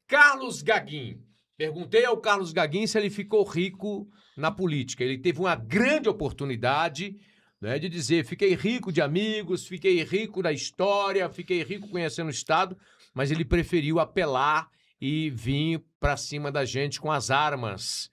Carlos Gaguin. Perguntei ao Carlos Gaguin se ele ficou rico na política. Ele teve uma grande oportunidade, né, de dizer, fiquei rico de amigos, fiquei rico da história, fiquei rico conhecendo o Estado, mas ele preferiu apelar e vir para cima da gente com as armas.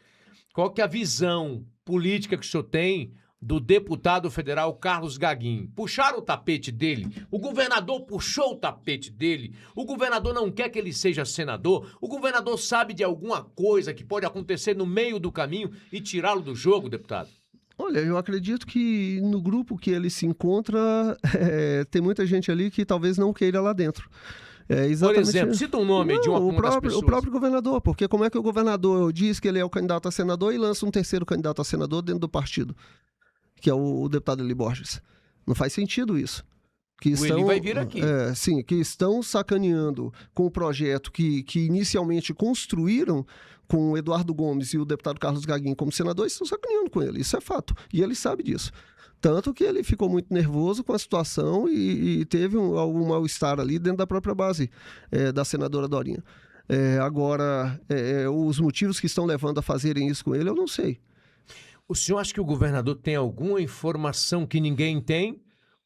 Qual que é a visão política que o senhor tem do deputado federal Carlos Gaguin? Puxaram o tapete dele, o governador puxou o tapete dele, o governador não quer que ele seja senador, o governador sabe de alguma coisa que pode acontecer no meio do caminho e tirá-lo do jogo, deputado? Olha, eu acredito que no grupo que ele se encontra, tem muita gente ali que talvez não queira lá dentro. Por exemplo, cita um nome de uma das pessoas. O próprio governador, porque como é que o governador diz que ele é o candidato a senador e lança um terceiro candidato a senador dentro do partido, que é o deputado Eli Borges? Não faz sentido isso. Ele vai vir aqui. Sim, que estão sacaneando com o projeto que inicialmente construíram com o Eduardo Gomes e o deputado Carlos Gaguin como senador, estão sacaneando com ele, isso é fato, e ele sabe disso. Tanto que ele ficou muito nervoso com a situação e teve algum mal-estar ali dentro da própria base da senadora Dorinha. Agora, os motivos que estão levando a fazerem isso com ele, eu não sei. O senhor acha que o governador tem alguma informação que ninguém tem?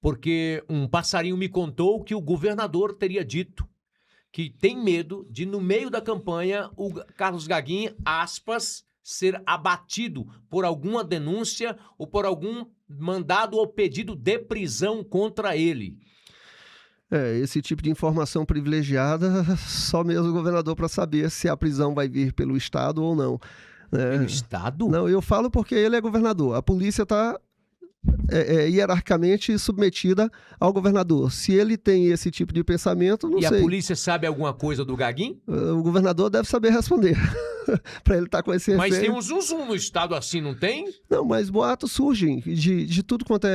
porque um passarinho me contou que o governador teria dito que tem medo de, no meio da campanha, o Carlos Gaguin, aspas, ser abatido por alguma denúncia ou por algum mandado ou pedido de prisão contra ele. Esse tipo de informação privilegiada, só mesmo o governador para saber se a prisão vai vir pelo Estado ou não. Pelo Estado? Não, eu falo porque ele é governador. A polícia está hierarquicamente submetida ao governador. Se ele tem esse tipo de pensamento, não sei. E a polícia sabe alguma coisa do Gaguin? O governador deve saber responder. Para ele estar com esse Mas receio. tem um zum no Estado assim, não tem? Não, mas boatos surgem de tudo quanto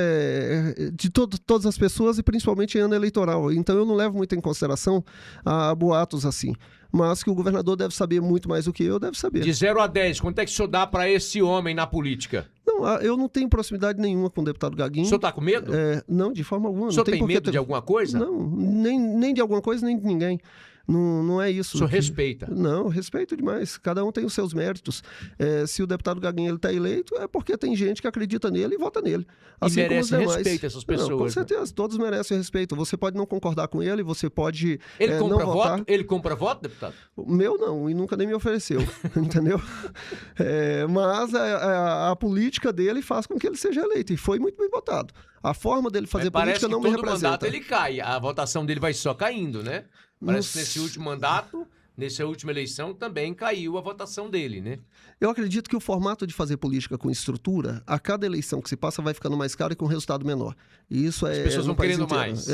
de todas as pessoas e principalmente em ano eleitoral. Então eu não levo muito em consideração a boatos assim. Mas que o governador deve saber muito mais do que eu, deve saber. De 0 a 10, quanto é que o senhor dá para esse homem na política? Não, eu não tenho proximidade nenhuma com o deputado Gaguin. O senhor está com medo? Não, de forma alguma. O senhor tem medo de alguma coisa? Não, nem de alguma coisa, nem de ninguém. Não é isso. O senhor respeita? Não, respeito demais. Cada um tem os seus méritos. Se o deputado Gaguin está eleito, é porque tem gente que acredita nele e vota nele. Assim e merece como os demais. respeito essas pessoas. Não, com certeza, todos merecem respeito. Você pode não concordar com ele, você pode ele compra não voto? votar. Ele compra voto, deputado? O meu não, e nunca nem me ofereceu, entendeu? Mas a política dele faz com que ele seja eleito, e foi muito bem votado. A forma dele fazer política não me representa. Parece que todo mandato ele cai, a votação dele vai só caindo, né? Parece que nesse último mandato, nessa última eleição, também caiu a votação dele, né? Eu acredito que o formato de fazer política com estrutura, a cada eleição que se passa vai ficando mais caro e com resultado menor. E isso as pessoas vão querendo mais.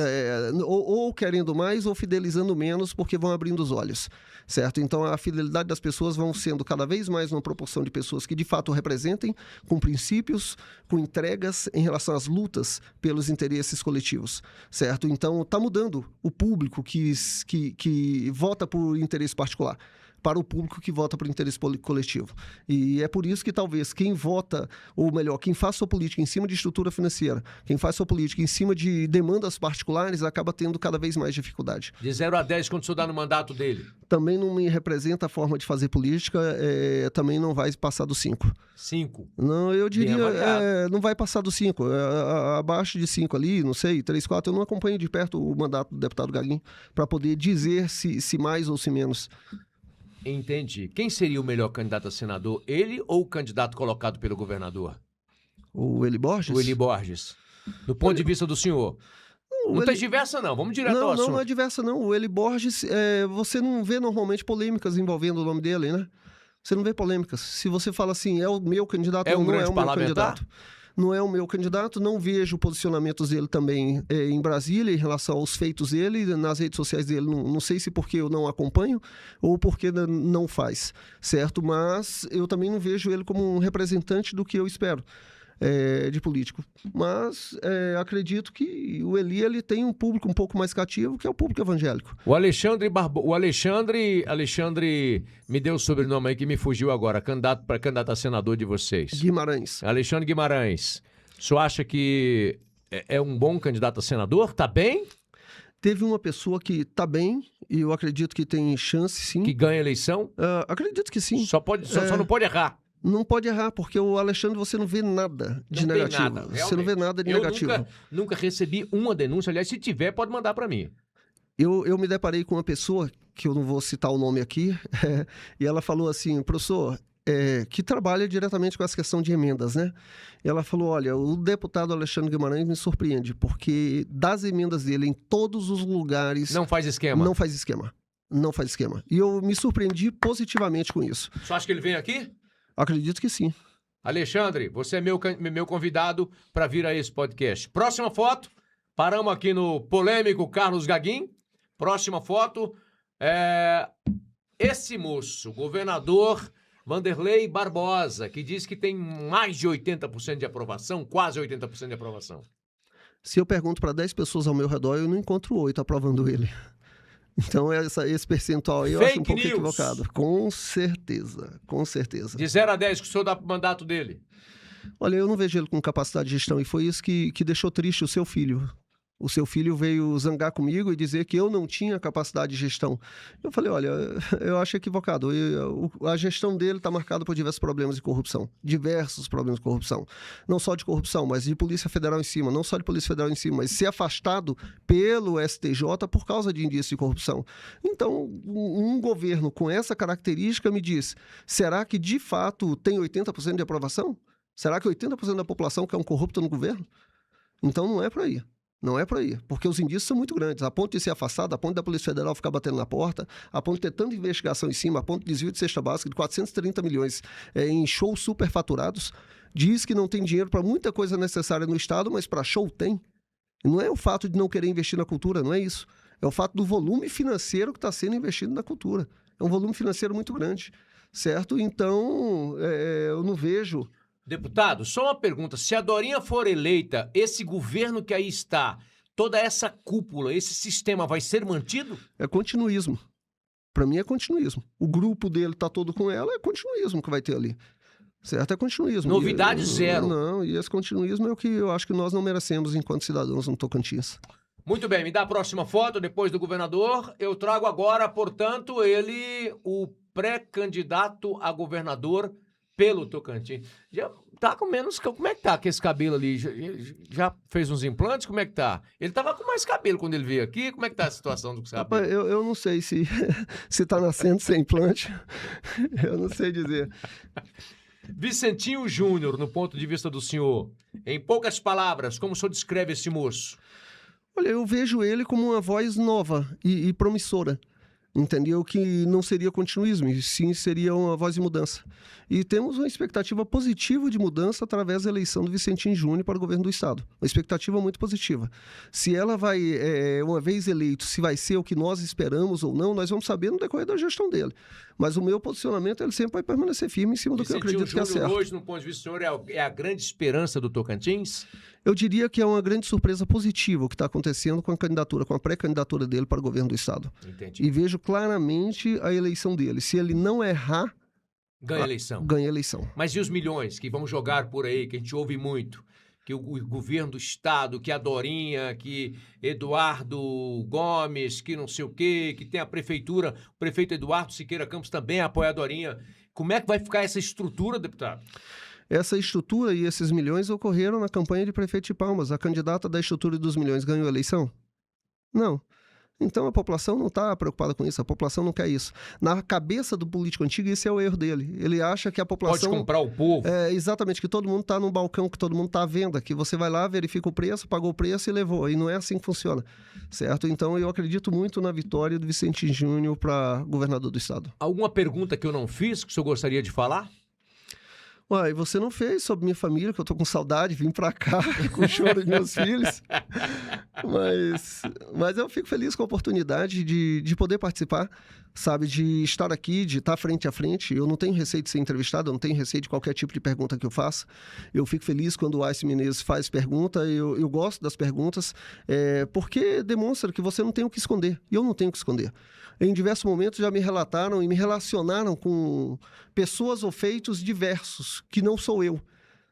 Ou querendo mais ou fidelizando menos porque vão abrindo os olhos, certo? Então a fidelidade das pessoas vão sendo cada vez mais uma proporção de pessoas que de fato representem, com princípios, com entregas em relação às lutas pelos interesses coletivos, certo? Então está mudando o público que vota por interesse particular para o público que vota por interesse coletivo. E é por isso que talvez quem vota, ou melhor, quem faz sua política em cima de estrutura financeira, quem faz sua política em cima de demandas particulares, acaba tendo cada vez mais dificuldade. De 0 a 10, quando o senhor dá no mandato dele? Também não me representa a forma de fazer política, também não vai passar do 5. 5? Não, eu diria, não vai passar do 5. Abaixo de 5 ali, não sei, 3, 4, eu não acompanho de perto o mandato do deputado Gaguin para poder dizer se mais ou se menos. Entendi. Quem seria o melhor candidato a senador? Ele ou o candidato colocado pelo governador? O Eli Borges? O Eli Borges. Do ponto de vista do senhor. Não tem diversa, não. Vamos direto ao assunto. Não é diversa, não. O Eli Borges, você não vê normalmente polêmicas envolvendo o nome dele, né? Você não vê polêmicas. Se você fala assim, é o meu candidato ou não é o meu candidato. Não é o meu candidato, não vejo posicionamentos dele também em Brasília em relação aos feitos dele, nas redes sociais dele, não sei se porque eu não acompanho ou porque não faz, certo? Mas eu também não vejo ele como um representante do que eu espero de político. Mas acredito que o Eli ele tem um público um pouco mais cativo, que é o público evangélico. O Alexandre me deu o sobrenome aí que me fugiu agora, candidato a senador de vocês. Guimarães. Alexandre Guimarães. O senhor acha que é um bom candidato a senador? Tá bem? Teve uma pessoa que tá bem, e eu acredito que tem chance, sim. Que ganha a eleição? Acredito que sim. Só não pode errar. Não pode errar, porque o Alexandre você não vê nada de negativo. Nada, você não vê nada de negativo. Nunca recebi uma denúncia. Aliás, se tiver, pode mandar para mim. Eu me deparei com uma pessoa, que eu não vou citar o nome aqui, e ela falou assim, professor, que trabalha diretamente com essa questão de emendas, né? E ela falou, olha, o deputado Alexandre Guimarães me surpreende, porque das emendas dele em todos os lugares... Não faz esquema. Não faz esquema. Não faz esquema. E eu me surpreendi positivamente com isso. Você acha que ele vem aqui? Acredito que sim. Alexandre, você é meu convidado para vir a esse podcast. Próxima foto, paramos aqui no polêmico Carlos Gaguin. Próxima foto, esse moço, governador Vanderlei Barbosa, que diz que tem mais de 80% de aprovação, quase 80% de aprovação. Se eu pergunto para 10 pessoas ao meu redor, eu não encontro 8 aprovando ele. Então, esse percentual aí eu acho um pouco equivocado. Com certeza, com certeza. De 0 a 10, que o senhor dá pro mandato dele? Olha, eu não vejo ele com capacidade de gestão, e foi isso que deixou triste o seu filho. O seu filho veio zangar comigo e dizer que eu não tinha capacidade de gestão. Eu falei, olha, eu acho equivocado. A gestão dele está marcada por diversos problemas de corrupção. Diversos problemas de corrupção. Não só de corrupção, mas de Polícia Federal em cima. Não só de Polícia Federal em cima, mas ser afastado pelo STJ por causa de indício de corrupção. Então, um governo com essa característica me diz, será que de fato tem 80% de aprovação? Será que 80% da população quer um corrupto no governo? Então não é por aí. Não é por aí, porque os indícios são muito grandes, a ponto de ser afastado, a ponto da Polícia Federal ficar batendo na porta, a ponto de ter tanta investigação em cima, a ponto de desvio de cesta básica de 430 milhões em shows superfaturados. Diz que não tem dinheiro para muita coisa necessária no Estado, mas para show tem. E não é o fato de não querer investir na cultura, não é isso. É o fato do volume financeiro que está sendo investido na cultura. É um volume financeiro muito grande, certo? Então, eu não vejo... Deputado, só uma pergunta. Se a Dorinha for eleita, esse governo que aí está, toda essa cúpula, esse sistema vai ser mantido? É continuismo. Para mim é continuismo. O grupo dele está todo com ela, é continuismo que vai ter ali. Certo? É continuismo. Novidade zero. Não, e esse continuismo é o que eu acho que nós não merecemos enquanto cidadãos no Tocantins. Muito bem, me dá a próxima foto, depois do governador. Eu trago agora, portanto, ele, o pré-candidato a governador pelo Tocantins. Já tá com menos... Como é que tá com esse cabelo ali? Já fez uns implantes? Como é que tá? Ele tava com mais cabelo quando ele veio aqui. Como é que tá a situação do cabelo? Rapaz, eu não sei se tá nascendo sem implante. Eu não sei dizer. Vicentinho Júnior, no ponto de vista do senhor, em poucas palavras, como o senhor descreve esse moço? Olha, eu vejo ele como uma voz nova e promissora. Entendeu? Que não seria continuismo, e sim seria uma voz de mudança. E temos uma expectativa positiva de mudança através da eleição do Vicentinho Júnior para o governo do Estado. Uma expectativa muito positiva. Se ela vai, uma vez eleito, se vai ser o que nós esperamos ou não, nós vamos saber no decorrer da gestão dele. Mas o meu posicionamento, ele sempre vai permanecer firme em cima do que eu acredito que é certo. Hoje, no ponto de vista do senhor, é a grande esperança do Tocantins? Eu diria que é uma grande surpresa positiva o que está acontecendo com a candidatura, com a pré-candidatura dele para o governo do Estado. Entendi. E vejo claramente a eleição dele. Se ele não errar, ganha a eleição. Ganha a eleição. Mas e os milhões que vão jogar por aí, que a gente ouve muito? Que o governo do Estado, que a Dorinha, que Eduardo Gomes, que não sei o quê, que tem a prefeitura, o prefeito Eduardo Siqueira Campos também apoia a Dorinha. Como é que vai ficar essa estrutura, deputado? Essa estrutura e esses milhões ocorreram na campanha de prefeito de Palmas. A candidata da estrutura dos milhões ganhou a eleição? Não. Então a população não está preocupada com isso, a população não quer isso. Na cabeça do político antigo, esse é o erro dele. Ele acha que a população... Pode comprar o povo. Exatamente, que todo mundo está num balcão, que todo mundo está à venda, que você vai lá, verifica o preço, pagou o preço e levou. E não é assim que funciona, certo? Então eu acredito muito na vitória do Vicentinho Júnior para governador do Estado. Alguma pergunta que eu não fiz, que o senhor gostaria de falar? Uai, você não fez sobre minha família, que eu tô com saudade, vim pra cá com o choro de meus filhos. Mas eu fico feliz com a oportunidade de poder participar, sabe, de estar aqui, de estar frente a frente. Eu não tenho receio de ser entrevistado, eu não tenho receio de qualquer tipo de pergunta que eu faça. Eu fico feliz quando o Aécio Menezes faz pergunta, eu gosto das perguntas, porque demonstra que você não tem o que esconder, e eu não tenho o que esconder. Em diversos momentos já me relataram e me relacionaram com pessoas ou feitos diversos, que não sou eu.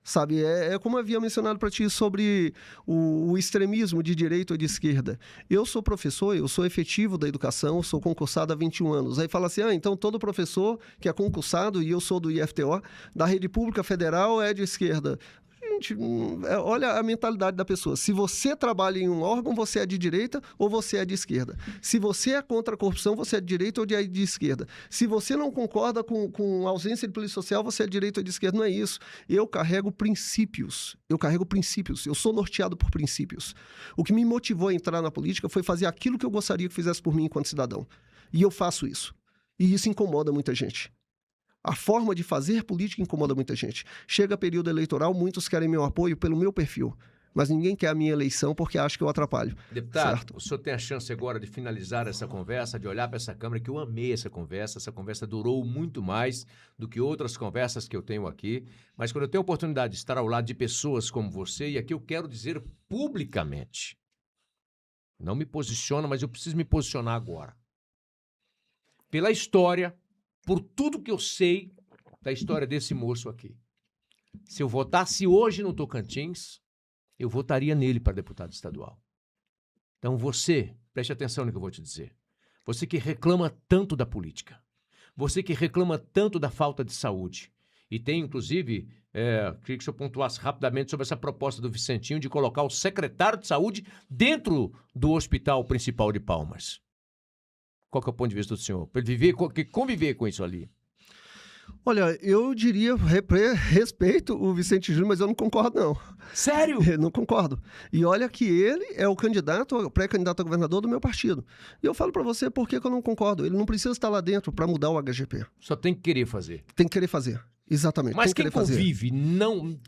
Sabe, como havia mencionado para ti sobre o extremismo de direita ou de esquerda. Eu sou professor, eu sou efetivo da educação, sou concursado há 21 anos. Aí fala assim, então todo professor que é concursado, e eu sou do IFTO, da rede pública federal é de esquerda. Gente, olha a mentalidade da pessoa. Se você trabalha em um órgão, você é de direita ou você é de esquerda. Se você é contra a corrupção, você é de direita ou de esquerda. Se você não concorda com a ausência de polícia social, você é de direita ou de esquerda. Não é isso. Eu carrego princípios. Eu sou norteado por princípios. O que me motivou a entrar na política foi fazer aquilo que eu gostaria que fizesse por mim enquanto cidadão. E eu faço isso. E isso incomoda muita gente. A forma de fazer política incomoda muita gente. Chega período eleitoral, muitos querem meu apoio pelo meu perfil, mas ninguém quer a minha eleição porque acha que eu atrapalho. Deputado, certo? O senhor tem a chance agora de finalizar essa conversa, de olhar para essa câmera, que eu amei essa conversa durou muito mais do que outras conversas que eu tenho aqui, mas quando eu tenho a oportunidade de estar ao lado de pessoas como você, e aqui eu quero dizer publicamente, não me posiciono, mas eu preciso me posicionar agora. Pela história, por tudo que eu sei da história desse moço aqui. Se eu votasse hoje no Tocantins, eu votaria nele para deputado estadual. Então você, preste atenção no que eu vou te dizer. Você que reclama tanto da política, você que reclama tanto da falta de saúde, e tem, inclusive, queria que o senhor pontuasse rapidamente sobre essa proposta do Vicentinho de colocar o secretário de saúde dentro do Hospital Principal de Palmas. Qual que é o ponto de vista do senhor? Para ele conviver com isso ali. Olha, eu diria, respeito o Vicente Júnior, mas eu não concordo, não. Sério? Eu não concordo. E olha que ele é o pré-candidato a governador do meu partido. E eu falo para você por que eu não concordo. Ele não precisa estar lá dentro para mudar o HGP. Só tem que querer fazer. Tem que querer fazer. Exatamente. Mas tem quem que querer convive,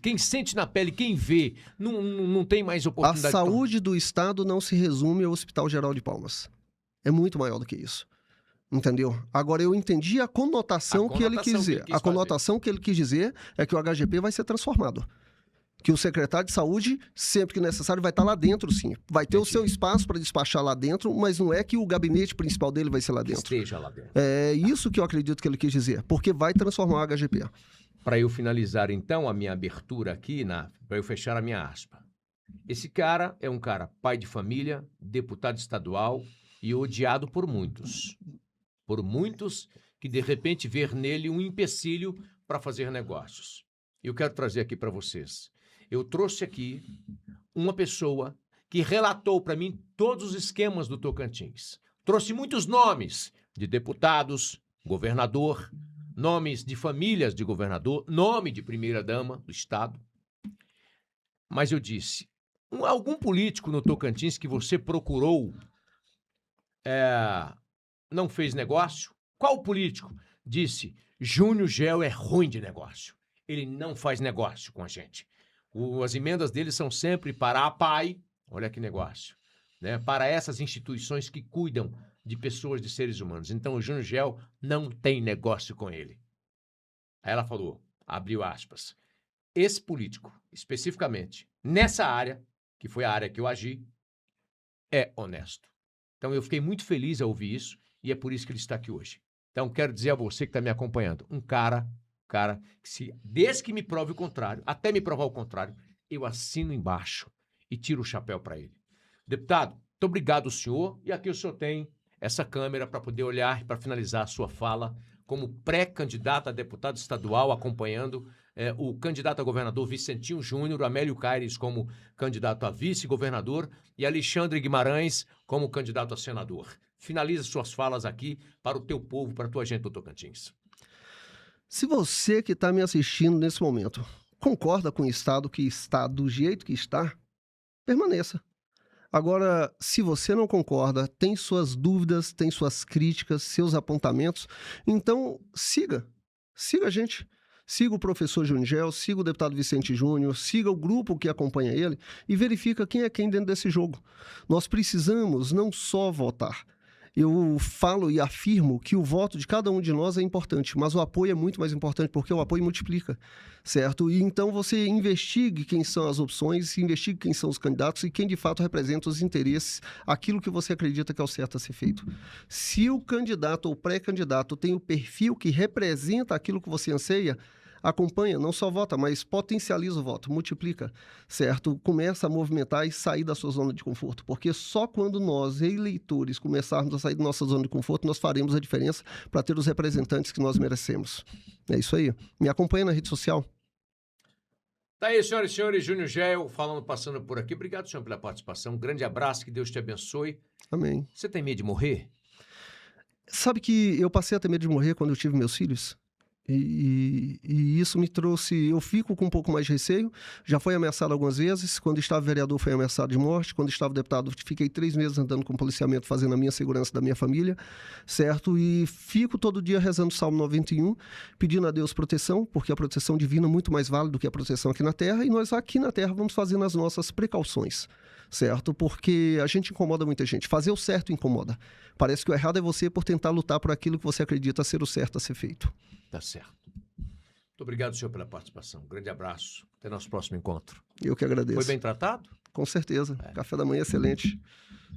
quem sente na pele, quem vê, não tem mais oportunidade. A saúde do Estado não se resume ao Hospital Geral de Palmas. É muito maior do que isso. Entendeu? Agora, eu entendi a conotação que ele quis dizer. A conotação que ele quis dizer é que o HGP vai ser transformado. Que o secretário de saúde, sempre que necessário, vai estar lá dentro, sim. Vai ter o seu espaço para despachar lá dentro, mas não é que o gabinete principal dele vai ser lá dentro. Esteja lá dentro. É isso que eu acredito que ele quis dizer, porque vai transformar o HGP. Para eu finalizar, então, a minha abertura aqui, para eu fechar a minha aspa. Esse cara é um cara pai de família, deputado estadual e odiado por muitos. Por muitos que, de repente, ver nele um empecilho para fazer negócios. Eu quero trazer aqui para vocês. Eu trouxe aqui uma pessoa que relatou para mim todos os esquemas do Tocantins. Trouxe muitos nomes de deputados, governador, nomes de famílias de governador, nome de primeira-dama do Estado. Mas eu disse, algum político no Tocantins que você procurou não fez negócio? Qual político? Disse, Júnior Gel é ruim de negócio. Ele não faz negócio com a gente. As emendas dele são sempre para a PAI, olha que negócio, né? Para essas instituições que cuidam de pessoas, de seres humanos. Então o Júnior Gel não tem negócio com ele. Aí ela falou, abriu aspas, esse político, especificamente, nessa área, que foi a área que eu agi, é honesto. Então eu fiquei muito feliz ao ouvir isso, e é por isso que ele está aqui hoje. Então, quero dizer a você que está me acompanhando, um cara que desde que me prove o contrário, até me provar o contrário, eu assino embaixo e tiro o chapéu para ele. Deputado, muito obrigado, senhor. E aqui o senhor tem essa câmera para poder olhar e para finalizar a sua fala como pré-candidato a deputado estadual, acompanhando o candidato a governador Vicentinho Júnior, Amélio Caires como candidato a vice-governador e Alexandre Guimarães como candidato a senador. Finaliza suas falas aqui para o teu povo, para a tua gente do Tocantins. Se você que está me assistindo nesse momento concorda com o Estado que está do jeito que está, permaneça. Agora, se você não concorda, tem suas dúvidas, tem suas críticas, seus apontamentos, então siga a gente. Siga o professor Júnior Gel, siga o deputado Vicente Júnior, siga o grupo que acompanha ele e verifica quem é quem dentro desse jogo. Nós precisamos não só votar. Eu falo e afirmo que o voto de cada um de nós é importante, mas o apoio é muito mais importante, porque o apoio multiplica, certo? E então você investigue quem são as opções, investigue quem são os candidatos e quem de fato representa os interesses, aquilo que você acredita que é o certo a ser feito. Se o candidato ou pré-candidato tem o perfil que representa aquilo que você anseia, acompanha, não só vota, mas potencializa o voto, multiplica, certo? Começa a movimentar e sair da sua zona de conforto, porque só quando nós, eleitores, começarmos a sair da nossa zona de conforto, nós faremos a diferença para ter os representantes que nós merecemos. É isso aí. Me acompanha na rede social. Tá aí, senhoras e senhores, Júnior Gel passando por aqui. Obrigado, senhor, pela participação. Um grande abraço, que Deus te abençoe. Amém. Você tem medo de morrer? Sabe que eu passei a ter medo de morrer quando eu tive meus filhos? E isso me trouxe... Eu fico com um pouco mais de receio. Já fui ameaçado algumas vezes. Quando estava vereador, fui ameaçado de morte. Quando estava deputado, fiquei 3 meses andando com policiamento, fazendo a minha segurança da minha família, certo? E fico todo dia rezando o Salmo 91, pedindo a Deus proteção, porque a proteção divina é muito mais válida do que a proteção aqui na Terra. E nós aqui na Terra vamos fazendo as nossas precauções, certo? Porque a gente incomoda muita gente. Fazer o certo incomoda. Parece que o errado é você por tentar lutar por aquilo que você acredita ser o certo a ser feito. Tá certo. Muito obrigado, senhor, pela participação. Um grande abraço. Até nosso próximo encontro. Eu que agradeço. Foi bem tratado? Com certeza. Café da manhã excelente.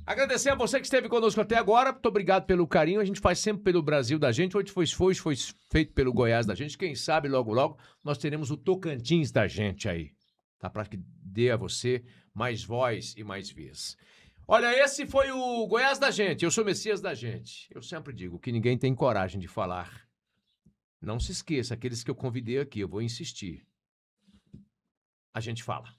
Agradecer a você que esteve conosco até agora. Muito obrigado pelo carinho. A gente faz sempre pelo Brasil da gente. Hoje foi feito pelo Goiás da gente. Quem sabe, logo, logo, nós teremos o Tocantins da gente aí. Tá? Para que dê a você mais voz e mais vez. Olha, esse foi o Goiás da gente. Eu sou Messias da gente. Eu sempre digo que ninguém tem coragem de falar. Não se esqueça, aqueles que eu convidei aqui, eu vou insistir. A gente fala.